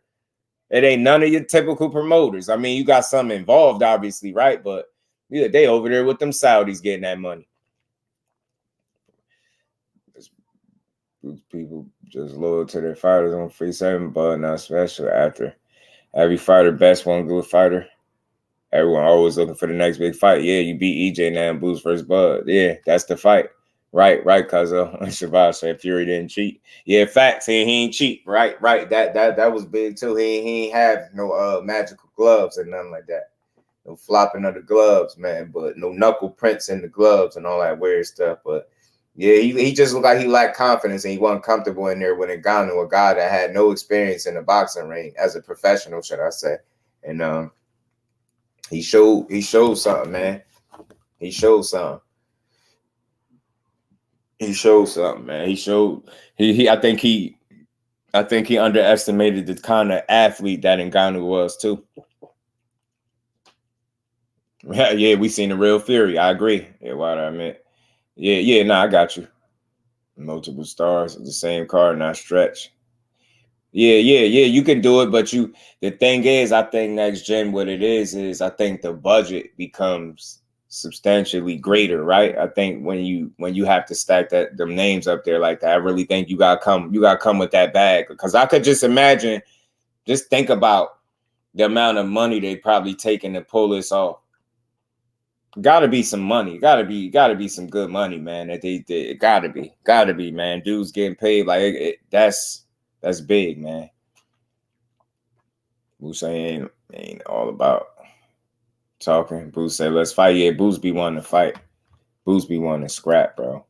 It ain't none of your typical promoters. I mean, you got some involved, obviously, right? But yeah, they over there with them Saudis getting that money. People just loyal to their fighters on free 7, but not special. After every fighter, best one good fighter. Everyone always looking for the next big fight. Yeah, you beat EJ now and Boots versus Bud. Yeah, that's the fight. Right, cuz Shabazz said Fury didn't cheat. Yeah, facts. He ain't cheat. Right. That was big too. He ain't have no magical gloves and nothing like that. No flopping of the gloves, man, but no knuckle prints in the gloves and all that weird stuff. But yeah, he just looked like he lacked confidence and he wasn't comfortable in there with Ngannou, a guy that had no experience in the boxing ring as a professional, should I say. And he showed something, man. He showed something, man. I think he underestimated the kind of athlete that Ngannou was too. Yeah, we seen the real Fury. I agree. Yeah, what I meant. Yeah, no, I got you. Multiple stars, the same card, not stretch. Yeah, you can do it, but the thing is, I think next gen, what it is I think the budget becomes substantially greater, right? I think when you have to stack them names up there like that, I really think you gotta come with that bag. Because I could just imagine, just think about the amount of money they probably taking to pull this off. Gotta be some money. Gotta be some good money, man. That they gotta be, man. Dudes getting paid like that's big, man. Bruce ain't all about talking. Bruce said, let's fight. Yeah, Bruce be wanting to fight. Bruce be wanting to scrap, bro.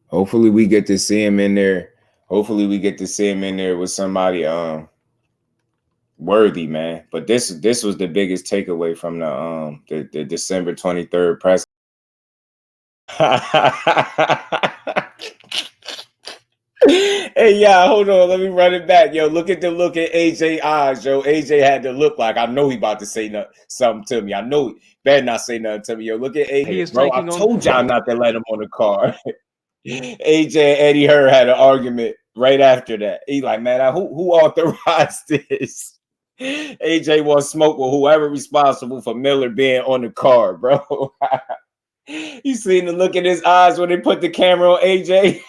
Hopefully we get to see him in there. Hopefully we get to see him in there with somebody worthy, man. But this was the biggest takeaway from the December 23rd press. Hey, yeah, hold on. Let me run it back. Yo, look at AJ eyes, yo. AJ had to look like, I know he about to say something to me. I know he better not say nothing to me. Yo, look at AJ, bro. I told y'all not to let him on the card. AJ and Eddie Hearn had an argument right after that. He like, man, who authorized this? AJ wants smoke with whoever responsible for Miller being on the card, bro. You seen the look in his eyes when they put the camera on AJ?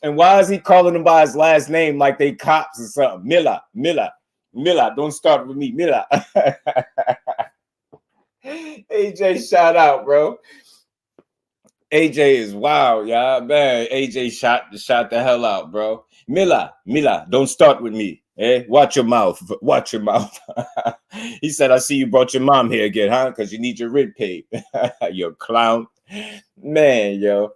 And why is he calling him by his last name like they cops or something? Miller. Don't start with me, Miller. AJ, shout out, bro. AJ is wild, y'all. Man, AJ shot the hell out, bro. Miller, don't start with me. Watch your mouth. He said, I see you brought your mom here again, huh? Because you need your rent paid. You a clown. Man, yo.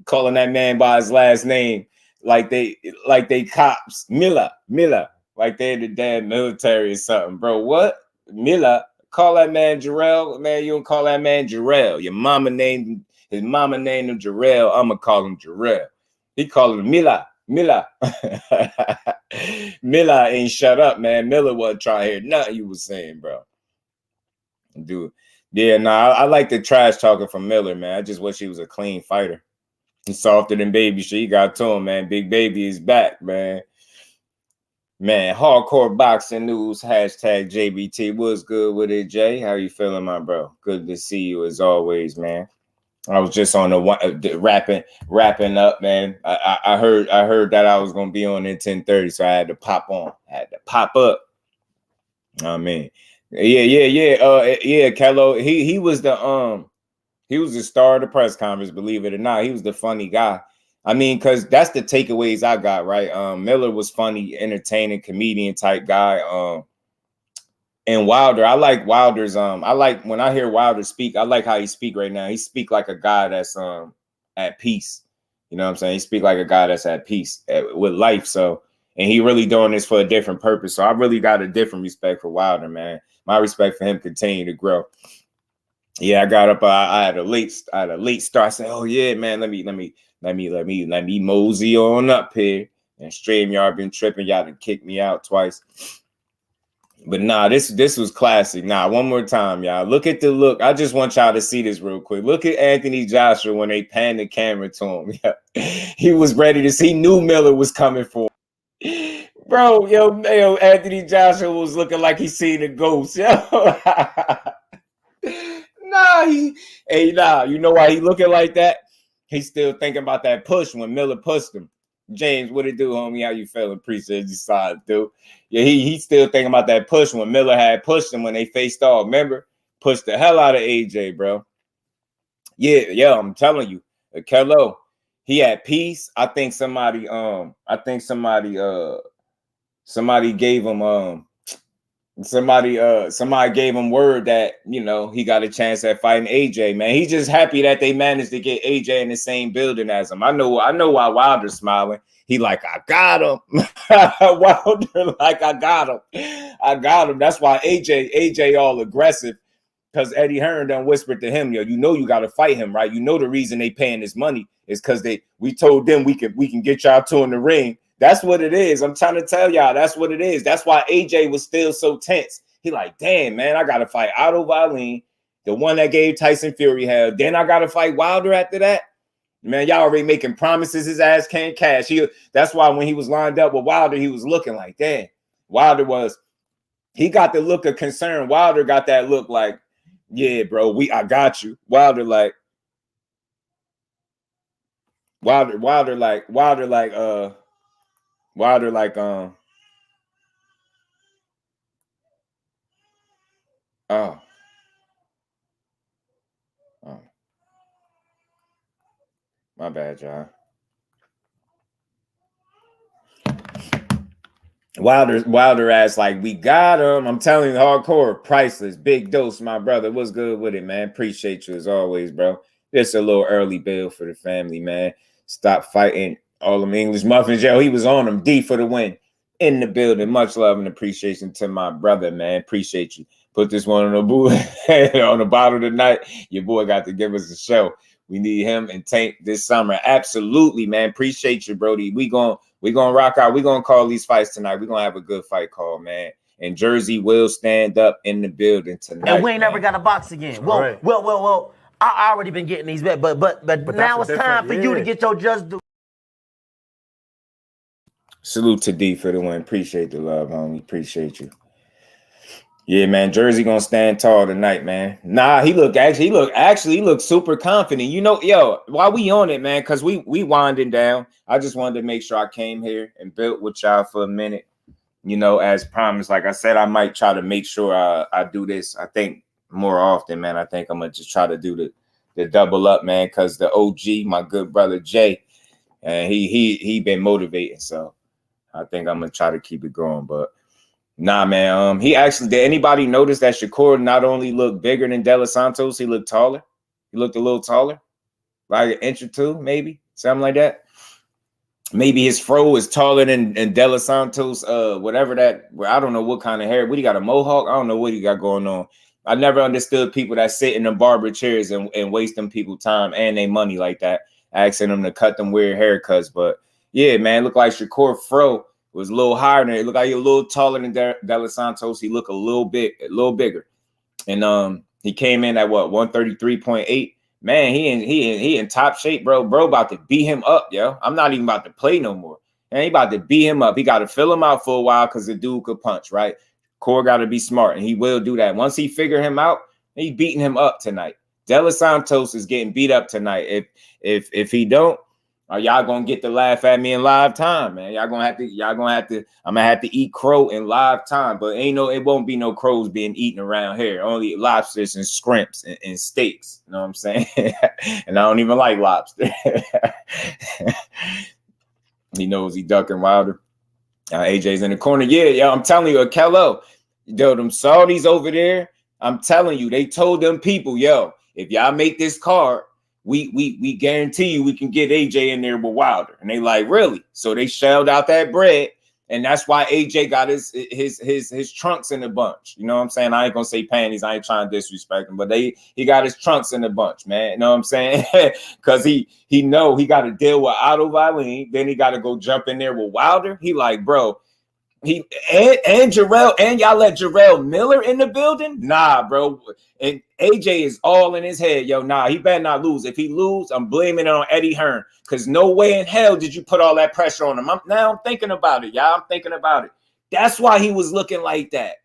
Calling that man by his last name like they cops. Miller. Like they're the damn military or something, bro. What? Miller? Call that man Jarrell. Man, you don't call that man Jarrell. His mama named him Jarrell. I'ma call him Jarrell. He called him Miller. Miller ain't shut up, man. Miller wasn't trying to hear nothing you was saying, bro. Dude. Yeah, I like the trash talking from Miller, man. I just wish he was a clean fighter. He's softer than Baby shit. He got to him, man. Big Baby is back, man. Man, hardcore boxing news, hashtag JBT. What's good with it, Jay? How you feeling, my bro? Good to see you as always, man. I was just on the wrapping up, man. I heard that I was gonna be on at 10:30, so I had to pop on. I had to pop up. I mean, yeah. Kello, he was the star of the press conference. Believe it or not, he was the funny guy. I mean, because that's the takeaways I got, right? Miller was funny, entertaining, comedian type guy. And Wilder, I like Wilder's. I like when I hear Wilder speak. I like how he speak right now. He speak like a guy that's at peace. You know what I'm saying? He speak like a guy that's at peace with life. So, and he really doing this for a different purpose. So I really got a different respect for Wilder, man. My respect for him continue to grow. Yeah, I got up. I had a late start. I said, "Oh yeah, man, let me mosey on up here." And StreamYard been tripping. Y'all to kick me out twice. But nah, this was classic. Nah, one more time, y'all. Look at the look. I just want y'all to see this real quick. Look at Anthony Joshua when they panned the camera to him. He was ready to see. He knew Miller was coming for him. Bro, yo, Anthony Joshua was looking like he seen a ghost. Yo. Nah, you know why he looking like that? He's still thinking about that push when Miller pushed him. James, what it do, homie? How you feeling? Appreciate you, side, dude. Yeah, he's still thinking about that push when Miller had pushed him when they faced off. Remember? Pushed the hell out of AJ, bro. Yeah, I'm telling you. Kello, he had peace. I think somebody gave him somebody gave him word that, you know, he got a chance at fighting AJ, man. He's just happy that they managed to get AJ in the same building as him. I know why Wilder's smiling. He like, I got him. Wilder like, I got him. That's why AJ all aggressive. because Eddie Hearn done whispered to him, yo, you know you got to fight him, right? You know the reason they paying this money is because we told them we can get y'all two in the ring. That's what it is. I'm trying to tell y'all, that's what it is. That's why AJ was still so tense. He like, damn, man, I got to fight Otto Wallin, the one that gave Tyson Fury hell. Then I got to fight Wilder after that. Man, y'all already making promises his ass can't cash. That's why when he was lined up with Wilder, he was looking like, damn. He got the look of concern. Wilder got that look like, yeah, bro, I got you. Wilder like, oh. My bad, y'all. Wilder ass like, we got him. I'm telling you, hardcore, priceless, big dose, my brother. What's good with it, man? Appreciate you as always, bro. Just a little early build for the family, man. Stop fighting all them English muffins. Yo, he was on them. D for the win. In the building. Much love and appreciation to my brother, man. Appreciate you. Put this one on the bottle tonight. Your boy got to give us a show. We need him and Tank this summer. Absolutely, man. Appreciate you, Brody. We gonna rock out. We gonna call these fights tonight. We gonna have a good fight call, man. And Jersey will stand up in the building tonight. And we ain't never got a box again. Well, right. well. I already been getting these bets, but now it's time for you to get your just do. Salute to D for the win. Appreciate the love, homie. Appreciate you. Yeah, man, Jersey gonna stand tall tonight, man. Nah, he looked super confident. You know, yo, while we on it, man, because we winding down. I just wanted to make sure I came here and built with y'all for a minute. You know, as promised, like I said, I might try to make sure I do this. I think more often, man. I think I'm gonna just try to do the double up, man, because the OG, my good brother Jay, and he been motivating. So I think I'm gonna try to keep it going, but. Nah, man. He actually, did anybody notice that Shakur not only looked bigger than De Los Santos, he looked taller? He looked a little taller, like an inch or two, maybe something like that. Maybe his fro is taller than De Los Santos, whatever that. I don't know what kind of hair. What he got, a mohawk? I don't know what he got going on. I never understood people that sit in the barber chairs and waste them people time and their money like that, asking them to cut them weird haircuts. But yeah, man, look like Shakur fro was a little higher than it. Looked like he a little taller than De Los Santos. He looked a little bigger. And he came in at what, 133.8. Man, he in top shape, bro. Bro about to beat him up, yo. I'm not even about to play no more. And he about to beat him up. He got to fill him out for a while because the dude could punch, right? Core got to be smart, and he will do that. Once he figure him out, he beating him up tonight. De Los Santos is getting beat up tonight. If he don't, y'all gonna get to laugh at me in live time, man. I'm gonna have to eat crow in live time, but it won't be no crows being eaten around here. Only lobsters and scrimps and steaks. You know what I'm saying? And I don't even like lobster. He knows he ducking Wilder. AJ's in the corner. Yeah, I'm telling you, Kello, yo, them Saudis over there, I'm telling you, they told them people, yo, if y'all make this card, we guarantee you we can get AJ in there with Wilder. And they like, really? So they shelled out that bread, and that's why AJ got his trunks in a bunch. You know what I'm saying? I ain't gonna say panties. I ain't trying to disrespect him, but he got his trunks in a bunch, man. You know what I'm saying? Because he know he got to deal with Otto Wallin, then he got to go jump in there with Wilder. He like, bro. He and Jarrell, and y'all let Jarrell Miller in the building? Nah, bro. And AJ is all in his head. Yo, nah, he better not lose. If he lose, I'm blaming it on Eddie Hearn. Because no way in hell did you put all that pressure on him. Now I'm thinking about it, y'all. I'm thinking about it. That's why he was looking like that.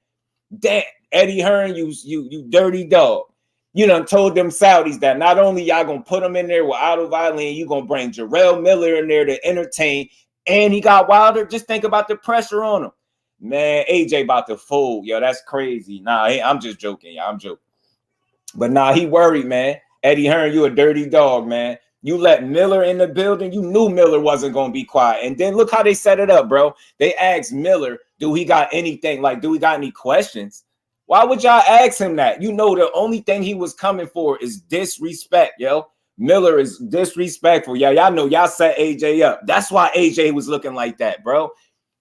That Eddie Hearn, you dirty dog. You done told them Saudis that not only y'all gonna put him in there with Otto Wallin, you gonna bring Jarrell Miller in there to entertain. And he got Wilder. Just think about the pressure on him. Man, AJ about to fold. Yo, that's crazy. Nah, I'm just joking. I'm joking. But nah, he worried, man. Eddie Hearn, you a dirty dog, man. You let Miller in the building. You knew Miller wasn't going to be quiet. And then look how they set it up, bro. They asked Miller, do he got anything? Like, do he got any questions? Why would y'all ask him that? You know the only thing he was coming for is disrespect, yo. Miller is disrespectful. Yeah, y'all know y'all set AJ up. That's why AJ was looking like that, bro.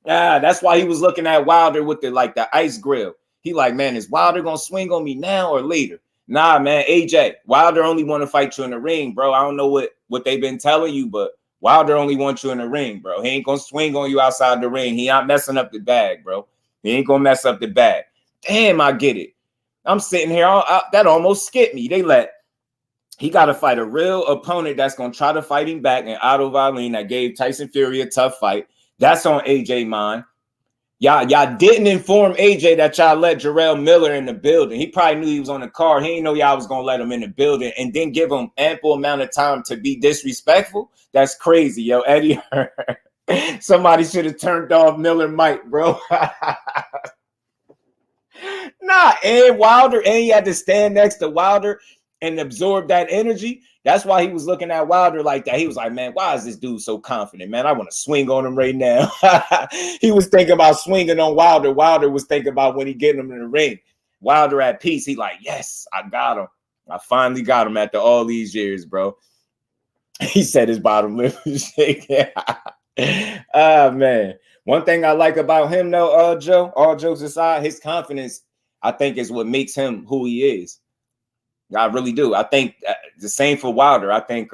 Yeah, that's why he was looking at Wilder with the ice grill. He like, man, is Wilder gonna swing on me now or later? Nah, man, AJ, Wilder only want to fight you in the ring, bro. I don't know what they've been telling you, but Wilder only wants you in the ring, bro. He ain't gonna swing on you outside the ring. He not messing up the bag, bro. He ain't gonna mess up the bag. Damn, I get it. I'm sitting here, that almost skipped me. He got to fight a real opponent that's gonna try to fight him back, and Otto Wallin that gave Tyson Fury a tough fight. That's on AJ mind. Y'all didn't inform AJ that y'all let Jarrell Miller in the building. He probably knew he was on the card. He didn't know y'all was gonna let him in the building and then give him ample amount of time to be disrespectful. That's crazy, yo, Eddie. Somebody should have turned off Miller mic, bro. Nah, and Wilder, and he had to stand next to Wilder and absorb that energy. That's why he was looking at Wilder like that. He was like, man, why is this dude so confident, man? I want to swing on him right now. He was thinking about swinging on Wilder. Wilder was thinking about when he getting him in the ring. Wilder at peace. He like, yes, I got him. I finally got him after all these years, bro. He said his bottom lip was shaking. Ah, man. One thing I like about him, though, Joe, all jokes aside, his confidence, I think, is what makes him who he is. I really do. I think the same for Wilder. I think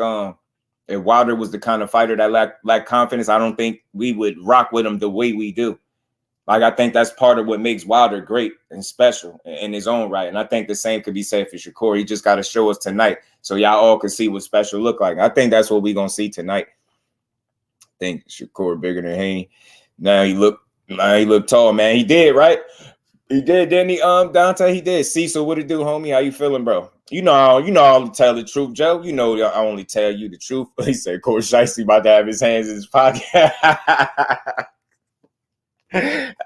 if Wilder was the kind of fighter that lacked confidence, I don't think we would rock with him the way we do. Like, I think that's part of what makes Wilder great and special in his own right. And I think the same could be said for Shakur. He just got to show us tonight so y'all all can see what special look like. I think that's what we're going to see tonight. I think Shakur bigger than Haney. Now he look tall, man. He did, right? He did, didn't he, Dante? He did. Cecil, what it do, homie? How you feeling, bro? You know I'll tell the truth, Joe. You know I only tell you the truth. He said Coach Shiesty about to have his hands in his pocket.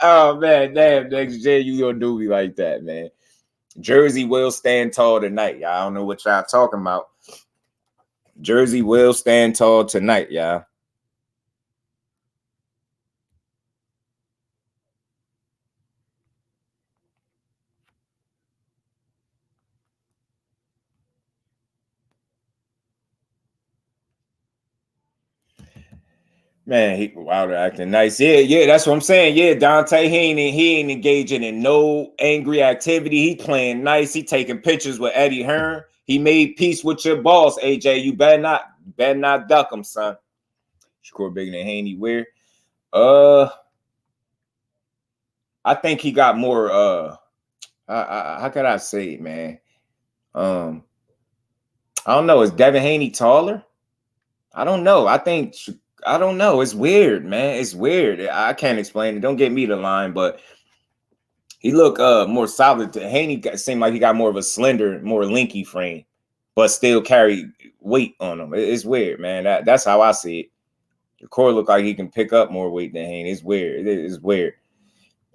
Oh, man, damn, next gen, you gonna do me like that, man. Jersey will stand tall tonight, y'all. I don't know what y'all talking about. Jersey will stand tall tonight, y'all. Man, Wilder acting nice. Yeah, that's what I'm saying. Yeah, Dante, he ain't engaging in no angry activity. He playing nice. He taking pictures with Eddie Hearn. He made peace with your boss, AJ. You better not duck him, son. Shakur bigger than Haney. Where? I think he got more. How could I say it, man? I don't know. Is Devin Haney taller? I don't know. I don't know. It's weird, man. It's weird. I can't explain it. Don't get me the line, but he looked more solid. Haney seemed like he got more of a slender, more linky frame, but still carry weight on him. It's weird, man. That's how I see it. The core look like he can pick up more weight than Haney. It's weird. It's weird.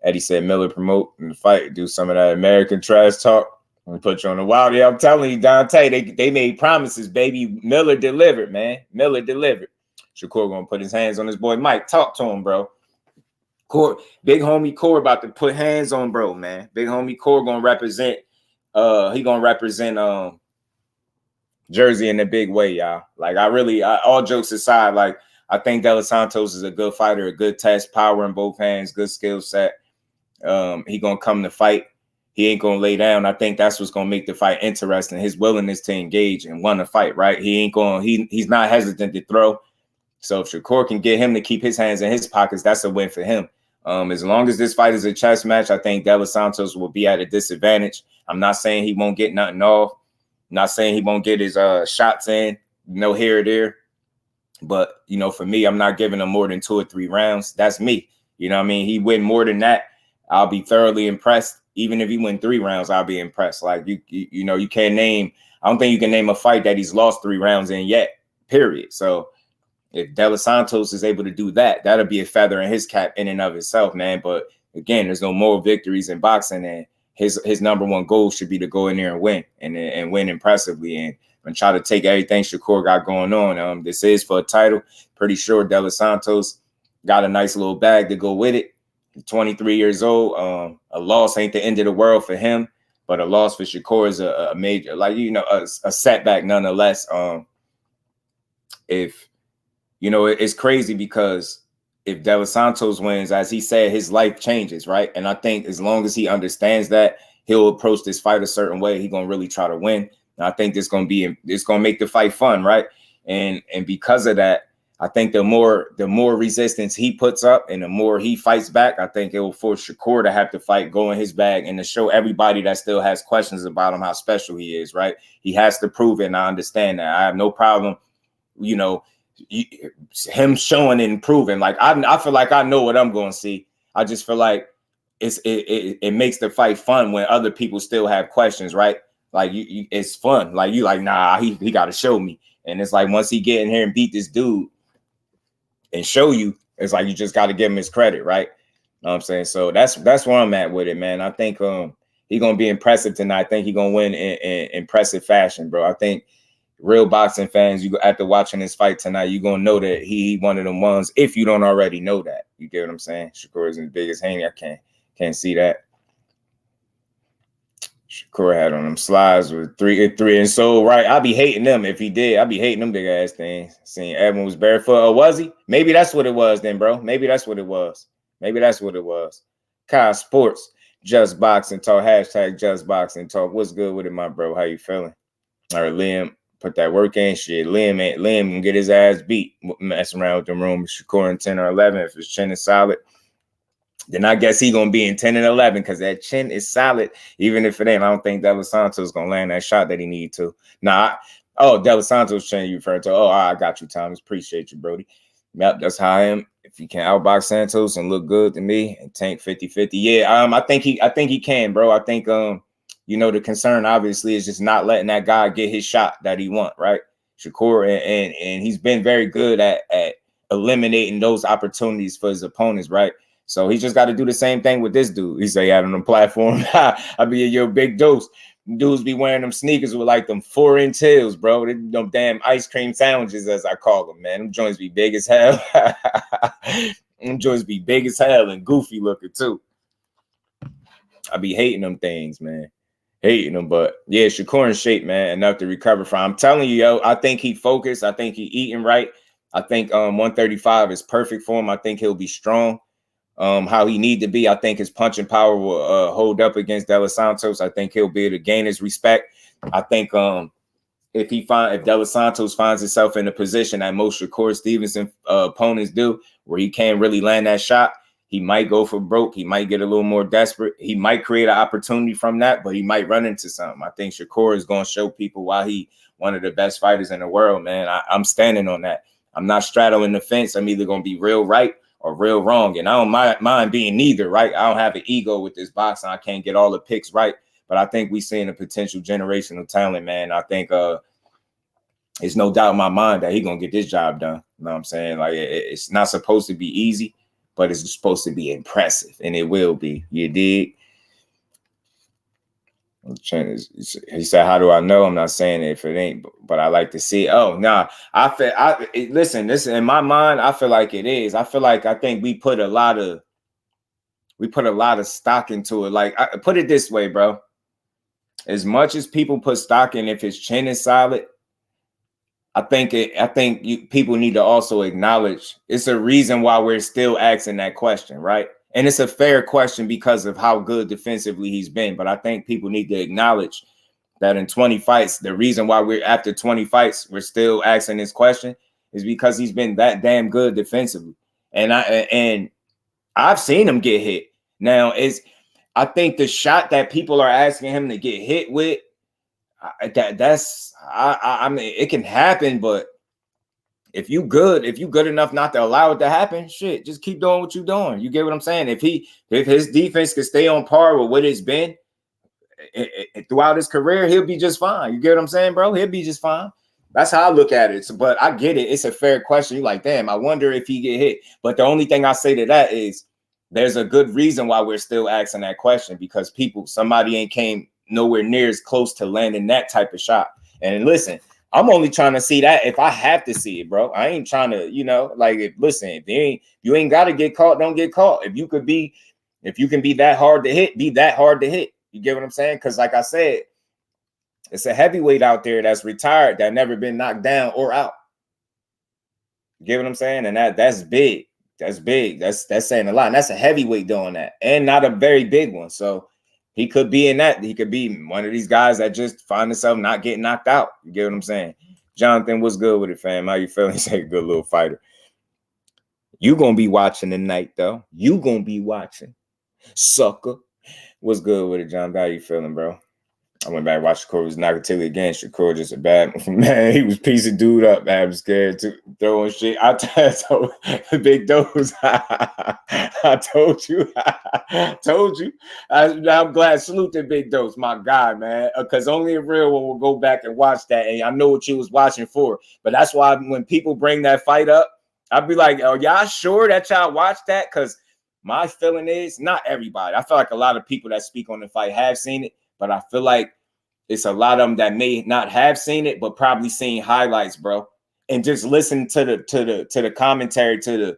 Eddie said Miller promote in the fight, do some of that American trash talk. We put you on the wild. Yeah, I'm telling you, Dante, they made promises, baby. Miller delivered, man. Miller delivered. Shakur gonna put his hands on his boy Mike. Talk to him, bro. Big homie Core about to put hands on bro, man. Big homie Core gonna represent. He gonna represent Jersey in a big way, y'all. Like all jokes aside, like I think De Los Santos is a good fighter, a good test, power in both hands, good skill set. He gonna come to fight. He ain't gonna lay down. I think that's what's gonna make the fight interesting. His willingness to engage and want to fight, right? He's not hesitant to throw. So if Shakur can get him to keep his hands in his pockets, that's a win for him. As long as this fight is a chess match, I think De Los Santos will be at a disadvantage. I'm not saying he won't get nothing off. I'm not saying he won't get his shots in, no here or there. But, for me, I'm not giving him more than 2 or 3 rounds. That's me. You know what I mean? He win more than that, I'll be thoroughly impressed. Even if he win 3 rounds, I'll be impressed. Like, you can't name – I don't think you can name a fight that he's lost 3 rounds in yet, period. So, if De Los Santos is able to do that, that'll be a feather in his cap in and of itself, man. But again, there's no more victories in boxing, and his number one goal should be to go in there and win and win impressively and try to take everything Shakur got going on. This is for a title. Pretty sure De Los Santos got a nice little bag to go with it. He's 23 years old. A loss ain't the end of the world for him, but a loss for Shakur is a major, a setback nonetheless. It's crazy because if De Los Santos wins, as he said, his life changes, right? And I think as long as he understands that, he'll approach this fight a certain way. He's gonna really try to win. And I think it's gonna make the fight fun, right? And because of that, I think the more resistance he puts up and the more he fights back, I think it will force Shakur to have to fight, go in his bag, and to show everybody that still has questions about him how special he is, right? He has to prove it, and I understand that. I have no problem, you know, him showing and proving. Like I feel like I know what I'm going to see. I just feel like it makes the fight fun when other people still have questions, right? Like it's fun. Like you like, nah, he got to show me. And it's like once he get in here and beat this dude and show you, it's like you just got to give him his credit, right? You know what I'm saying? So that's where I'm at with it, man. I think he's gonna be impressive tonight. I think he's gonna win in impressive fashion, bro. I think real boxing fans, you after watching this fight tonight, you're gonna know that he one of them ones, if you don't already know that. You get what I'm saying? Shakur is in the biggest hand. I can't see that. Shakur had on them slides with three and so right. I'd be hating them if he did. I'd be hating them big ass things. Seeing Edwin was barefoot. Or was he? Maybe that's what it was then, bro. Maybe that's what it was. Maybe that's what it was. Kai Sports, Just Boxing Talk, hashtag Just Boxing Talk. What's good with it, my bro? How you feeling? All right, Liam, put that work in. Shit, Liam can get his ass beat. Messing around with the room. Shakur in 10 or 11. If his chin is solid, then I guess he gonna be in 10 and 11 because that chin is solid. Even if it ain't, I don't think De Los Santos gonna land that shot that he need to. Nah, De Los Santos chin you referring to. Oh, I got you, Thomas. Appreciate you, Brody. Yep, that's how I am. If he can outbox Santos and look good to me and tank 50-50. Yeah, I think he can, bro. I think you know, the concern obviously is just not letting that guy get his shot that he want, right? Shakur and he's been very good at eliminating those opportunities for his opponents, right? So he just got to do the same thing with this dude. He say, out on the platform, I be in your big dose. Dudes be wearing them sneakers with like them 4-inch heels, bro. Them damn ice cream sandwiches, as I call them, man. Them joints be big as hell. Them joints be big as hell and goofy looking too. I be hating them things, man. Hating them, but yeah, Shakur in shape, man. Enough to recover from. I'm telling you, yo, I think he focused. I think he eating right. I think 135 is perfect for him. I think he'll be strong. How he need to be. I think his punching power will hold up against De Los Santos. I think he'll be able to gain his respect. I think if De Los Santos finds himself in a position that most Shakur Stevenson opponents do, where he can't really land that shot, he might go for broke. He might get a little more desperate. He might create an opportunity from that, but he might run into something. I think Shakur is going to show people why he one of the best fighters in the world, man. I'm standing on that. I'm not straddling the fence. I'm either going to be real right or real wrong. And I don't mind being neither, right? I don't have an ego with this boxing. I can't get all the picks right. But I think we're seeing a potential generational talent, man. I think it's no doubt in my mind that he's going to get this job done. You know what I'm saying? Like, it's not supposed to be easy, but it's supposed to be impressive. And it will be. You dig? He said, how do I know? I'm not saying it if it ain't, but I like to see it. Oh, nah. Listen, in my mind, I feel like it is. I think we put a lot of stock into it. Like, I put it this way, bro. As much as people put stock in if his chin is solid, I think people need to also acknowledge it's a reason why we're still asking that question, right? And it's a fair question because of how good defensively he's been. But I think people need to acknowledge that in 20 fights, the reason why we're after 20 fights, we're still asking this question is because he's been that damn good defensively. And I've seen him get hit. Now, I think the shot that people are asking him to get hit with, I mean, it can happen, but if you good enough not to allow it to happen, shit, just keep doing what you're doing. You get what I'm saying? If his defense can stay on par with what it's been throughout his career, he'll be just fine. You get what I'm saying, bro? He'll be just fine. That's how I look at it. But I get it. It's a fair question. You're like, damn, I wonder if he get hit. But the only thing I say to that is there's a good reason why we're still asking that question, because somebody ain't came nowhere near as close to landing that type of shot. And listen, I'm only trying to see that if I have to see it, bro. I ain't trying to, if you ain't got to get caught, don't get caught. If you can be that hard to hit, be that hard to hit. You get what I'm saying? Because like I said, it's a heavyweight out there that's retired, that never been knocked down or out. You get what I'm saying? And that's big. That's big. That's saying a lot. And that's a heavyweight doing that, and not a very big one. So He could be in that. He could be one of these guys that just find himself not getting knocked out. You get what I'm saying? Jonathan, what's good with it, fam? How you feeling? He's like a good little fighter. You gonna be watching tonight, though. You gonna be watching. Sucker. What's good with it, John? How you feeling, bro? I went back and watched Shakur was Nakatili again. Shakur just a bad man. He was piecing dude up, man. I'm scared to throwing shit. I told Big Dose. I told you. I'm glad. Salute to Big Dose, my guy, man. Because only a real one will go back and watch that. And I know what you was watching for. But that's why when people bring that fight up, I'd be like, oh, y'all sure that y'all watched that? Because my feeling is not everybody. I feel like a lot of people that speak on the fight have seen it. But I feel like it's a lot of them that may not have seen it, but probably seen highlights, bro. And just listen to the commentary, to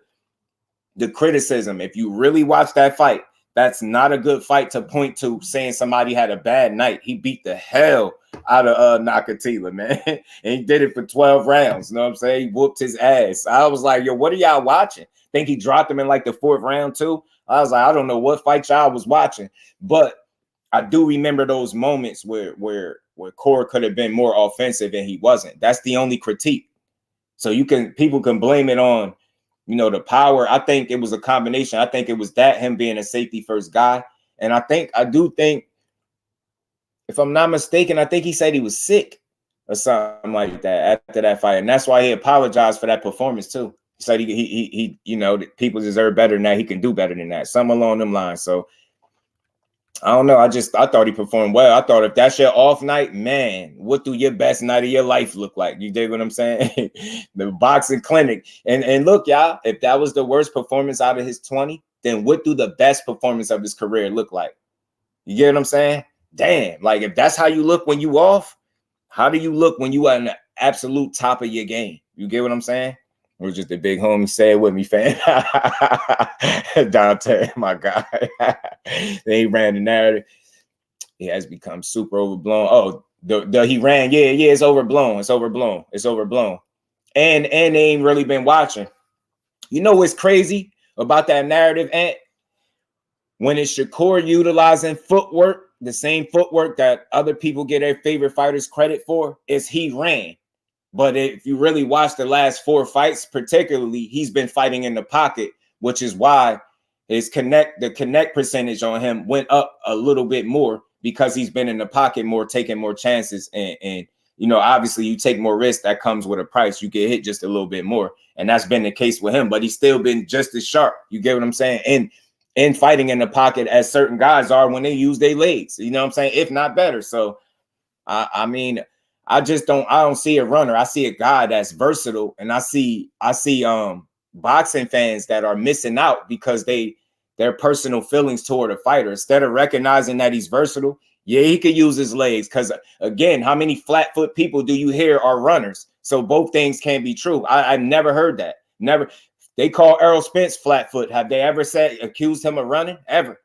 the criticism. If you really watch that fight, that's not a good fight to point to saying somebody had a bad night. He beat the hell out of Nakatila, man. And he did it for 12 rounds. You know what I'm saying? He whooped his ass. I was like, yo, what are y'all watching? Think he dropped him in like the 4th round too? I was like, I don't know what fight y'all was watching, but I do remember those moments where Core could have been more offensive and he wasn't. That's the only critique. So people can blame it on, you know, the power. I think it was a combination. I think it was that, him being a safety first guy. And I do think, if I'm not mistaken, I think he said he was sick or something like that after that fight. And that's why he apologized for that performance too. He said he you know, that people deserve better than that. He can do better than that. Something along them lines. So I don't know. I thought he performed well. I thought if that's your off night, man, what do your best night of your life look like? You dig what I'm saying? The boxing clinic. And look, y'all, if that was the worst performance out of his 20, then what do the best performance of his career look like? You get what I'm saying? Damn, like if that's how you look when you off, how do you look when you are in the absolute top of your game? You get what I'm saying? It was just a big homie. Say it with me, fam. Dante, my guy. Then he ran the narrative. He has become super overblown. Oh, he ran. Yeah, it's overblown. It's overblown. And they ain't really been watching. You know what's crazy about that narrative, Ant? When it's Shakur utilizing footwork, the same footwork that other people get their favorite fighters credit for, is he ran. But if you really watch the last 4 fights, particularly, he's been fighting in the pocket, which is why the connect percentage on him went up a little bit more, because he's been in the pocket more, taking more chances. And you know, obviously you take more risk, that comes with a price. You get hit just a little bit more. And that's been the case with him, but he's still been just as sharp. You get what I'm saying? And fighting in the pocket as certain guys are when they use their legs, you know what I'm saying? If not better. So, I mean, I don't see a runner. I see a guy that's versatile, and I see boxing fans that are missing out because their personal feelings toward a fighter, instead of recognizing that he's versatile. Yeah, he could use his legs, because again, how many flat foot people do you hear are runners? So both things can be true. I never heard that. Never. They call Errol Spence flat foot. Have they ever accused him of running? Ever?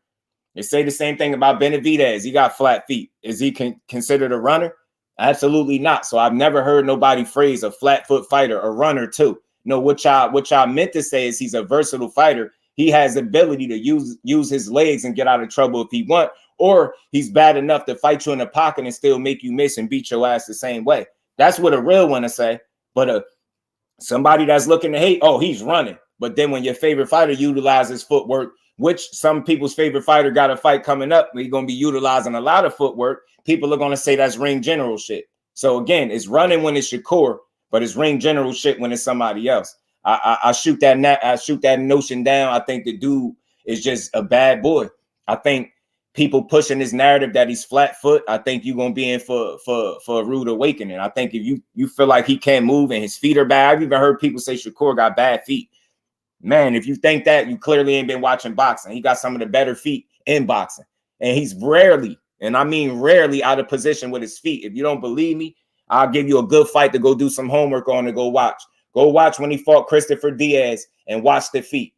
They say the same thing about Benavidez. He got flat feet. Is he considered a runner? Absolutely not. So I've never heard nobody phrase a flat foot fighter a runner too. No, what y'all meant to say is he's a versatile fighter. He has the ability to use his legs and get out of trouble if he want, or he's bad enough to fight you in the pocket and still make you miss and beat your ass the same way. That's what a real one to say. But somebody that's looking to hate, oh, he's running. But then when your favorite fighter utilizes footwork, which some people's favorite fighter got a fight coming up, he's going to be utilizing a lot of footwork, people are going to say that's ring general shit. So again, it's running when it's Shakur, but it's ring general shit when it's somebody else. I shoot that notion down. I think the dude is just a bad boy. I think people pushing this narrative that he's flat foot, I think you're going to be in for a rude awakening. I think if you feel like he can't move and his feet are bad, I've even heard people say Shakur got bad feet. Man, if you think that, you clearly ain't been watching boxing. He got some of the better feet in boxing. And he's rarely, and I mean rarely, out of position with his feet. If you don't believe me, I'll give you a good fight to go do some homework on and go watch. Go watch when he fought Christopher Diaz and watch the feet.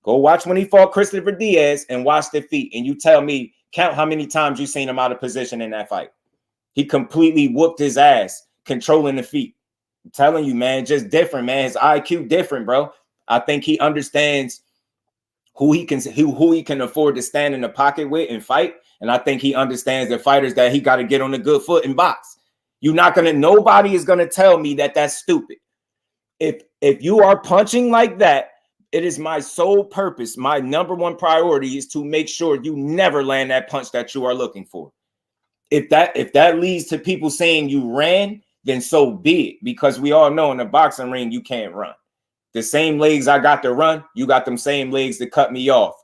Go watch when he fought Christopher Diaz and watch the feet. And you tell me, count how many times you seen him out of position in that fight. He completely whooped his ass, controlling the feet. I'm telling you, man, just different, man. His IQ different, bro. I think he understands who he can afford to stand in the pocket with and fight. And I think he understands the fighters that he got to get on a good foot and box. Nobody is gonna tell me that that's stupid. If you are punching like that, it is my sole purpose. My number one priority is to make sure you never land that punch that you are looking for. If that leads to people saying you ran, then so be it. Because we all know in the boxing ring, you can't run. The same legs I got to run, you got them same legs to cut me off.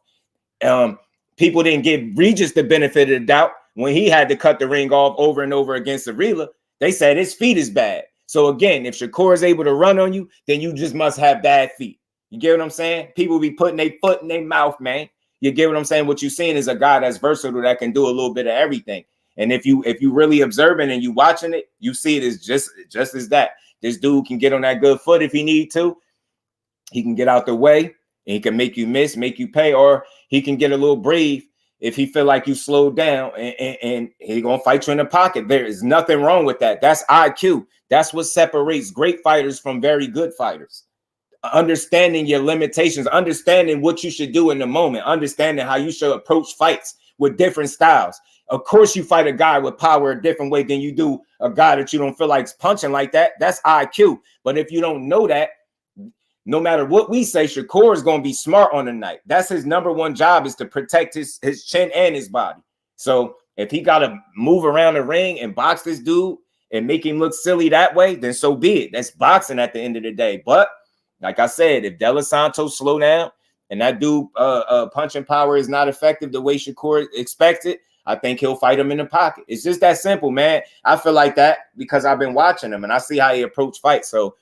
People didn't give Regis the benefit of the doubt when he had to cut the ring off over and over against Arila. They said his feet is bad. So again, if Shakur is able to run on you, then you just must have bad feet. You get what I'm saying? People be putting their foot in their mouth, man. You get what I'm saying? What you're seeing is a guy that's versatile that can do a little bit of everything. And if you really observing and you watching it, you see it as just as that. This dude can get on that good foot if he need to. He can get out the way and he can make you miss, make you pay, or he can get a little brave if he feel like you slowed down and he gonna fight you in the pocket. There is nothing wrong with that. That's IQ. That's what separates great fighters from very good fighters. Understanding your limitations, understanding what you should do in the moment, understanding how you should approach fights with different styles. Of course, you fight a guy with power a different way than you do a guy that you don't feel like punching like that. That's IQ. But if you don't know that, no matter what we say, Shakur is going to be smart on the night. That's his number one job, is to protect his chin and his body. So if he got to move around the ring and box this dude and make him look silly that way, then so be it. That's boxing at the end of the day. But like I said, if De Los Santos slow down and that dude punching power is not effective the way Shakur expected, I think he'll fight him in the pocket. It's just that simple, man. I feel like that because I've been watching him and I see how he approach fights. So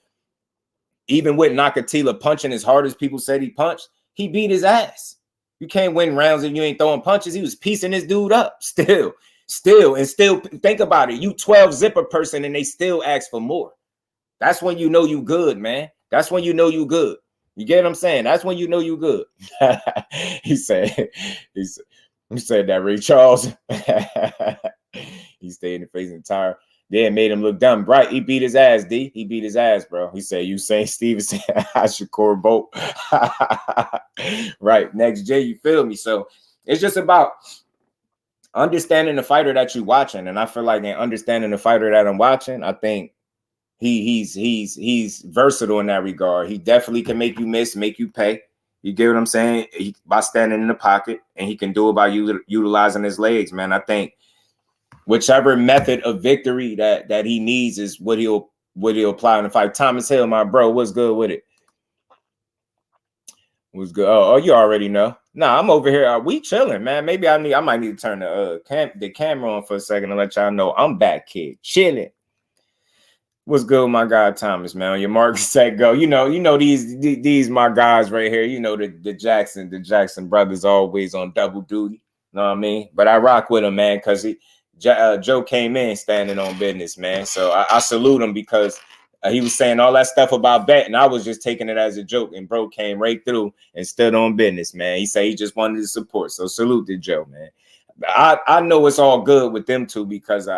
even with Nakatila punching as hard as people said he punched, he beat his ass. You can't win rounds if you ain't throwing punches. He was piecing this dude up still. Think about it. You 12 zipper person and they still ask for more. That's when you know you good, man. That's when you know you good. You get what I'm saying? That's when you know you good. he said that Ray Charles. He stayed in the face entire. Yeah, made him look dumb. Right, he beat his ass, D. He beat his ass, bro. He said, you saying Stevenson, I should core boat. Right, next J, you feel me? So it's just about understanding the fighter that you're watching. And I feel like in understanding the fighter that I'm watching, I think he's versatile in that regard. He definitely can make you miss, make you pay. You get what I'm saying? By standing in the pocket, and he can do it by utilizing his legs, man. I think whichever method of victory that he needs is what he'll apply in the fight. Thomas Hill, my bro, what's good with it? What's good? Oh, you already know. Nah, I'm over here. We chilling, man. Maybe I might need to turn the camera on for a second to let y'all know I'm back, kid. Chilling. What's good, my guy Thomas, man? On your mark, set, go. You know these my guys right here. You know the Jackson brothers always on double duty. You know what I mean? But I rock with him, man, because Joe came in standing on business, man. So I salute him because he was saying all that stuff about betting. I was just taking it as a joke, and bro came right through and stood on business, man. He said he just wanted to support. So salute to Joe, man. I know it's all good with them two because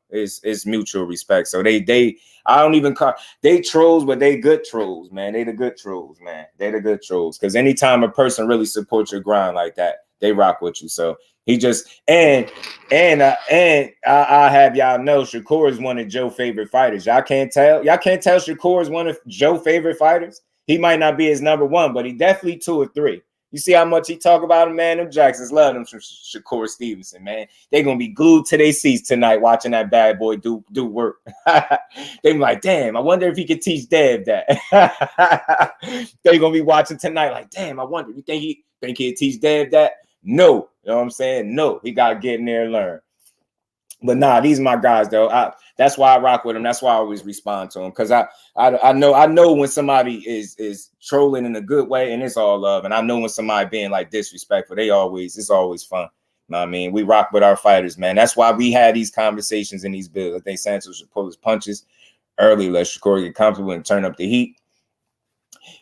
it's mutual respect. So they I don't even call they trolls, but they good trolls, man. They the good trolls, man. They the good trolls. Because anytime a person really supports your grind like that, they rock with you. So he just and I have y'all know Shakur is one of Joe's favorite fighters. Y'all can't tell Shakur is one of Joe's favorite fighters. He might not be his number one, but he definitely 2 or 3. You see how much he talk about him, man? Them Jacksons love them from Shakur Stevenson, man. They gonna be glued to their seats tonight watching that bad boy do work. They be like, damn, I wonder if he could teach Dev that. They gonna be watching tonight like, damn, I wonder. You think he'd teach Dev that? No, you know what I'm saying? No, he gotta get in there and learn. But nah, these are my guys though. That's why I rock with them. That's why I always respond to them, because I know when somebody is trolling in a good way and it's all love, and I know when somebody being like disrespectful, it's always fun. You know what I mean? We rock with our fighters, man. That's why we had these conversations in these builds. I think Santos should pull his punches early, let Shakur get comfortable and turn up the heat.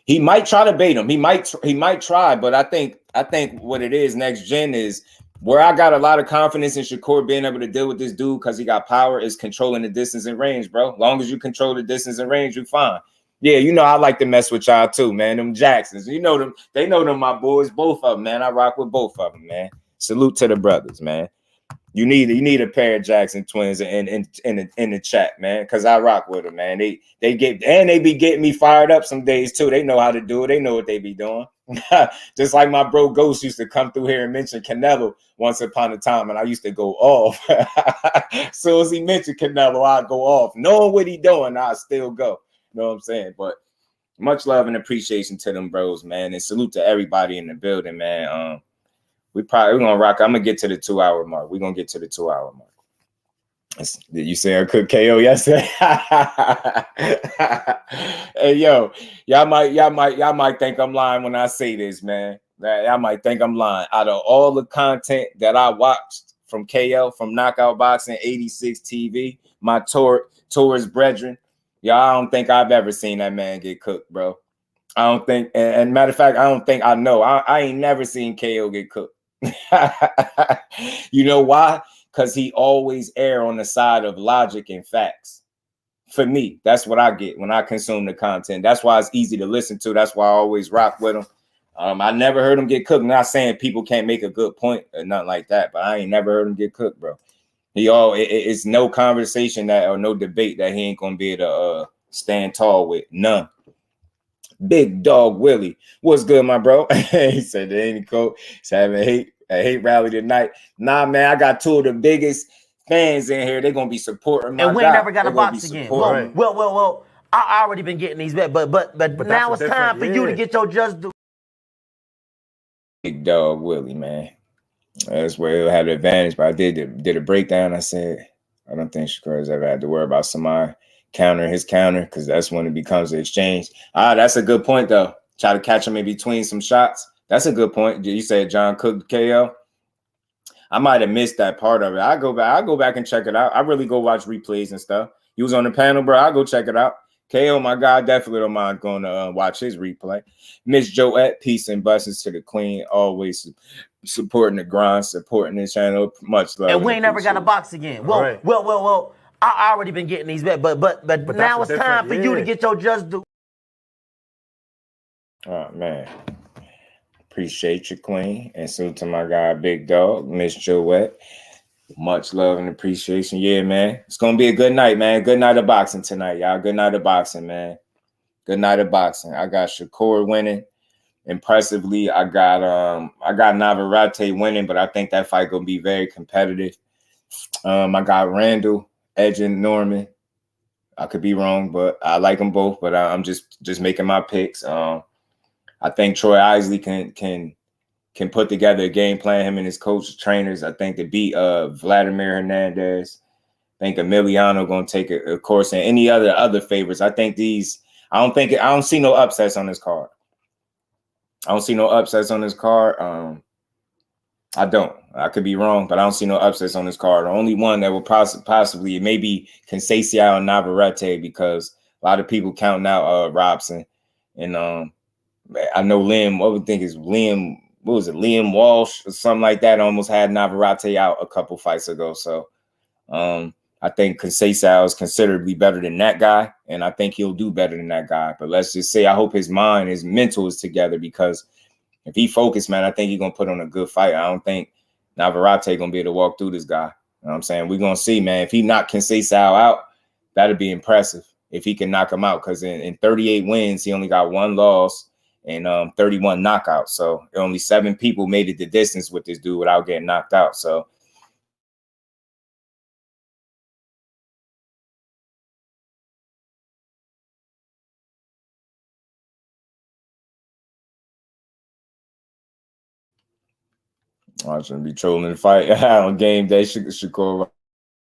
He might try to bait him. He might try, but I think what it is next gen is where I got a lot of confidence in Shakur being able to deal with this dude because he got power is controlling the distance and range, bro. Long as you control the distance and range, you're fine. Yeah, you know I like to mess with y'all too, man. Them Jacksons, you know them. They know them, my boys. Both of them, man. I rock with both of them, man. Salute to the brothers, man. You need a pair of Jackson twins in the chat, man, because I rock with them, man. They be getting me fired up some days too. They know how to do it. They know what they be doing. Just like my bro Ghost used to come through here and mention Canelo once upon a time, and I used to go off. As soon as he mentioned Canelo, I'd go off. Knowing what he doing, I still go. You know what I'm saying? But much love and appreciation to them bros, man, and salute to everybody in the building, man. We're gonna rock. I'm gonna get to the 2-hour mark. We're gonna get to the 2-hour mark. Did you say I could KO yesterday? Hey yo, y'all might think I'm lying when I say this, man. Y'all might think I'm lying. Out of all the content that I watched from KO, from Knockout Boxing 86 TV, my tourist brethren, y'all, I don't think I've ever seen that man get cooked, bro. I don't think, and matter of fact, I know. I ain't never seen KO get cooked. You know why? Because he always err on the side of logic and facts. For me, that's what I get when I consume the content. That's why it's easy to listen to. That's why I always rock with him. I never heard him get cooked. I'm not saying people can't make a good point or nothing like that, but I ain't never heard him get cooked, bro. It's no conversation that or no debate that he ain't gonna be able to stand tall with. None. Big Dog Willie, what's good, my bro? He said there ain't coach. He's having a hate rally tonight. Nah, man, I got two of the biggest fans in here. They're gonna be supporting my and we ain't never got a box again. Right. Well, I already been getting these bet, but now it's time for you to get your just do. Big Dog Willie, man. That's where he'll have the advantage. But I did a breakdown. I said, I don't think Shakur has ever had to worry about somebody countering his counter, because that's when it becomes an exchange. That's a good point, though. Try to catch him in between some shots. That's a good point. You said John Cook KO. I might have missed that part of it. I'll go back and check it out. I really go watch replays and stuff. He was on the panel, bro. I'll go check it out. KO, my guy, definitely don't mind going to watch his replay. Miss Joette, peace and blessings to the queen. Always supporting the grind, supporting the channel. Much love. And we ain't never got a box again. Well. I already been getting these bet, but now it's time for you to get your just do. Oh man, appreciate you, queen, and salute to my guy, Big Dog, Miss Joette. Much love and appreciation. Yeah, man, it's gonna be a good night, man. Good night of boxing tonight, y'all. Good night of boxing, man. Good night of boxing. I got Shakur winning impressively. I got Navarrete winning, but I think that fight gonna be very competitive. I got Randall edging Norman. I could be wrong, but I like them both. But I'm just making my picks. I think Troy Isley can put together a game plan. Him and his coach, trainers. I think to beat Vladimir Hernandez. I think Emiliano gonna take a course, and any other favorites. I think these. I don't see no upsets on this card. I don't see no upsets on this card. I don't. I could be wrong, but I don't see no upsets on this card. The only one that will possibly maybe Conceição and Navarrete, because a lot of people counting out Robson. And I know Liam, what would think is Liam, what was it, Liam Walsh or something like that, almost had Navarrete out a couple fights ago. So I think Conceição is considerably better than that guy, and I think he'll do better than that guy. But let's just say I hope his mind, his mental is together, because if he focused, man, I think he's going to put on a good fight. I don't think Navarrete going to be able to walk through this guy. You know what I'm saying? We're going to see, man. If he knock Conceição out, that'd be impressive if he can knock him out, because in 38 wins, he only got 1 loss and 31 knockouts. So only 7 people made it the distance with this dude without getting knocked out. So I shouldn't be trolling the fight on game day. Shakur,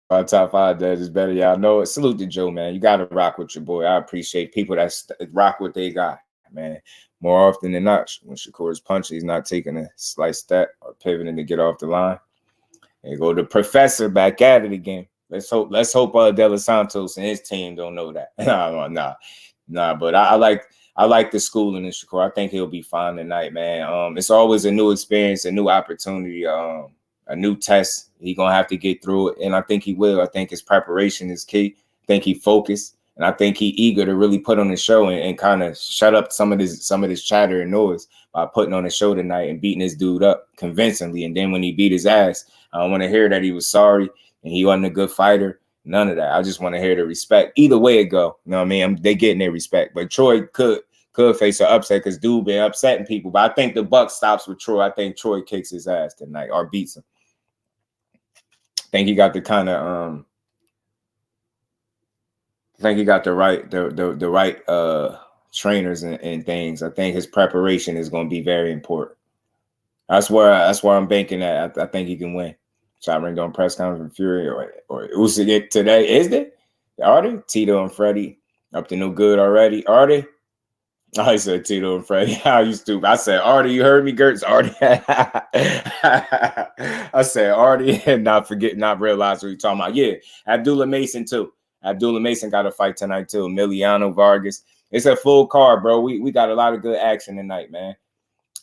our top 5 that is better. Y'all know it. Salute to Joe, man. You got to rock with your boy. I appreciate people that rock what they got, man. More often than not, when Shakur's punching, he's not taking a slight step or pivoting to get off the line. And go to Professor back at it again. Let's hope De Los Santos and his team don't know that. Nah. But I like the schooling in Shakur. I think he'll be fine tonight, man. It's always a new experience, a new opportunity, a new test. He's going to have to get through it, and I think he will. I think his preparation is key. I think he focused. And I think he eager to really put on the show and kind of shut up some of this chatter and noise by putting on the show tonight and beating this dude up convincingly. And then when he beat his ass, I don't want to hear that he was sorry and he wasn't a good fighter. None of that. I just want to hear the respect. Either way it go. You know what I mean? They getting their respect. But Troy could face an upset because dude been upsetting people. But I think the buck stops with Troy. I think Troy kicks his ass tonight or beats him. I think he got the kind of I think he got the right trainers and things. I think his preparation is going to be very important. That's where I'm banking at. I think he can win. Shot ring on press conference with Fury or Usyk today. Is it? Are they? Tito and Freddie up to no good already? Are they? I said Tito and Freddie. How you stupid? I said Artie. You heard me, Gertz? Artie. I said Artie and not realize what you're talking about. Yeah, Abdullah Mason too. Abdullah Mason got a fight tonight too. Emiliano Vargas. It's a full card, bro. We got a lot of good action tonight, man.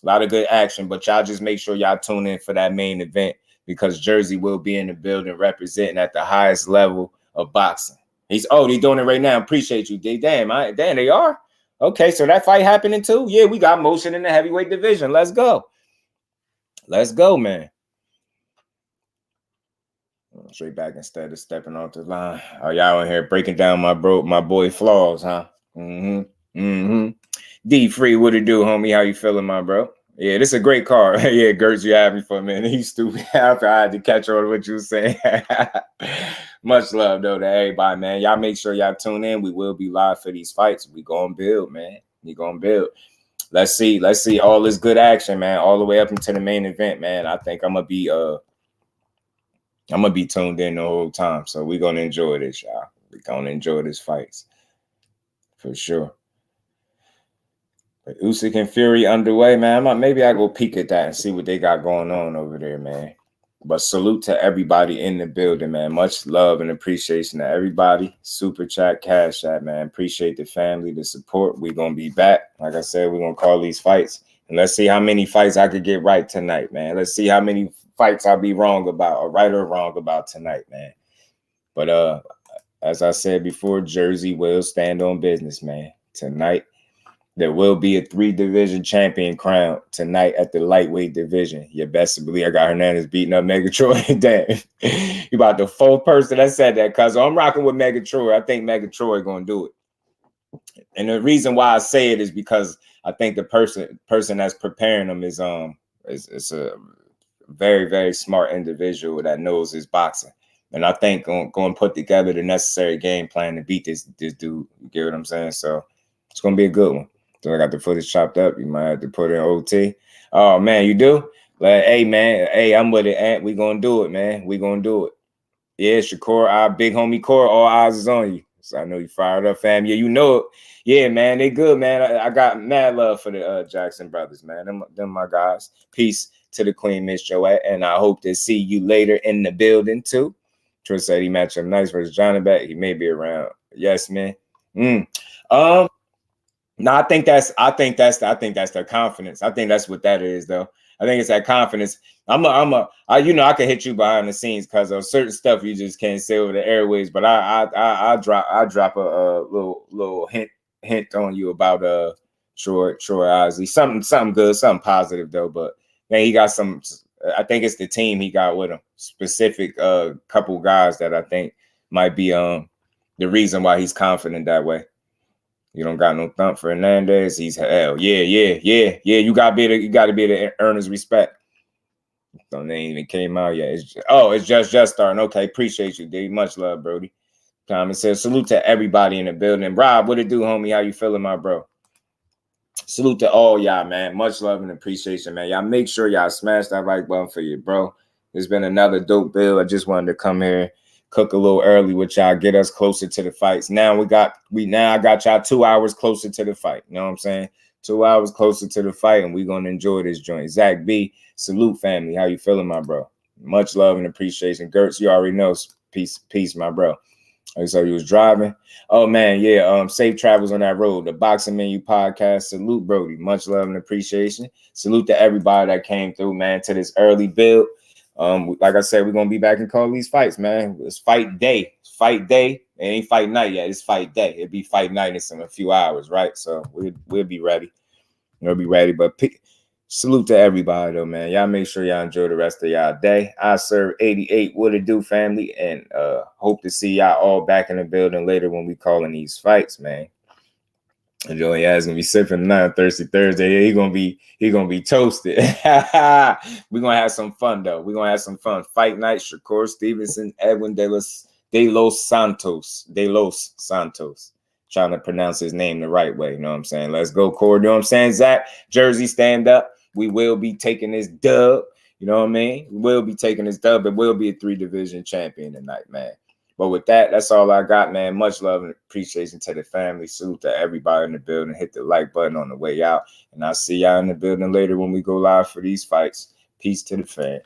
A lot of good action, but y'all just make sure y'all tune in for that main event because Jersey will be in the building representing at the highest level of boxing. He's doing it right now. Appreciate you, D. Damn, they are. Okay, so that fight happening too? Yeah, we got motion in the heavyweight division. Let's go. Let's go, man. Straight back instead of stepping off the line. Oh, y'all in here breaking down my boy flaws, huh? D Free, what it do, homie? How you feeling, my bro? Yeah, this is a great card. Yeah, Gertz, you had me for a minute. He's stupid. After I had to catch on what you were saying. Much love, though, to everybody, man. Y'all make sure y'all tune in. We will be live for these fights. We gonna build, man. We gonna build. Let's see all this good action, man, all the way up into the main event, man. I think I'm gonna be tuned in the whole time. So we're gonna enjoy this, y'all. We're gonna enjoy this fights. For sure. But Usyk and Fury underway, man. Maybe I go peek at that and see what they got going on over there, man. But salute to everybody in the building, man. Much love and appreciation to everybody. Super chat, cash app, man. Appreciate the family, the support. We're going to be back. Like I said, we're going to call these fights. And let's see how many fights I could get right tonight, man. Let's see how many fights I'll be wrong about or right or wrong about tonight, man. But as I said before, Jersey will stand on business, man. Tonight, there will be a 3-division champion crown tonight at the lightweight division. You best believe I got Hernandez beating up Megatroy. Damn. You about the 4th person that said that, cuz I'm rocking with Megatroy. I think Megatroy going to do it. And the reason why I say it is because I think the person that's preparing him is a very, very smart individual that knows his boxing. And I think going to put together the necessary game plan to beat this dude. You get what I'm saying? So it's going to be a good one. So I got the footage chopped up. You might have to put in OT. Oh, man, you do? Like, hey, man. Hey, I'm with it, Ant. We going to do it, man. We going to do it. Yeah, Shakur, our big homie Core, all eyes is on you. So I know you fired up, fam. Yeah, you know it. Yeah, man, they good, man. I got mad love for the Jackson brothers, man. Them my guys. Peace to the Queen, Miss Joette. And I hope to see you later in the building, too. Troy said he matched up nice versus Johnny back. He may be around. Yes, man. No, I think that's their confidence. I think that's what that is, though. I think it's that confidence. I can hit you behind the scenes because of certain stuff you just can't say over the airways. But I drop a little hint on you about Troy Osley. Something good, something positive though. But man, he got some. I think it's the team he got with him. Specific couple guys that I think might be the reason why he's confident that way. You don't got no thump for Hernandez. He's hell. Yeah. You gotta be able to earn his respect. Don't they even came out yet? It's just starting. Okay, appreciate you, D. Much love, Brody. Comment says salute to everybody in the building. Rob, what it do, homie? How you feeling, my bro? Salute to all y'all, man. Much love and appreciation, man. Y'all make sure y'all smash that like button for you, bro. There's been another dope build. I just wanted to come here, cook a little early with y'all, get us closer to the fights. Now I got y'all 2 hours closer to the fight. You know what I'm saying? 2 hours closer to the fight, and we're gonna enjoy this joint. Zach B, salute family. How you feeling, my bro? Much love and appreciation. Gertz, you already know. Peace, my bro. So you was driving. Oh man, yeah. Safe travels on that road. The Boxing Menu Podcast. Salute, Brody. Much love and appreciation. Salute to everybody that came through, man, to this early build. Like I said, we're gonna be back and call these fights, man. It's fight day. It's fight day. It ain't fight night yet. It's fight day. It'll be fight night in a few hours, right? So we'll be ready. We'll be ready. But salute to everybody though, man. Y'all make sure y'all enjoy the rest of y'all day. I serve 88. What it do, family? And hope to see y'all all back in the building later when we calling these fights, man. And Joey is gonna be sipping tonight, Thirsty Thursday. Yeah, he gonna be toasted. We're gonna have some fun though. We're gonna have some fun. Fight night, Shakur Stevenson, Edwin de los Santos. Trying to pronounce his name the right way. You know what I'm saying? Let's go, Cord. You know what I'm saying, Zach? Jersey, stand up. We will be taking this dub. You know what I mean? We will be taking this dub. It will be a 3-division champion tonight, man. But with that, that's all I got, man. Much love and appreciation to the family. Salute to everybody in the building. Hit the like button on the way out. And I'll see y'all in the building later when we go live for these fights. Peace to the fam.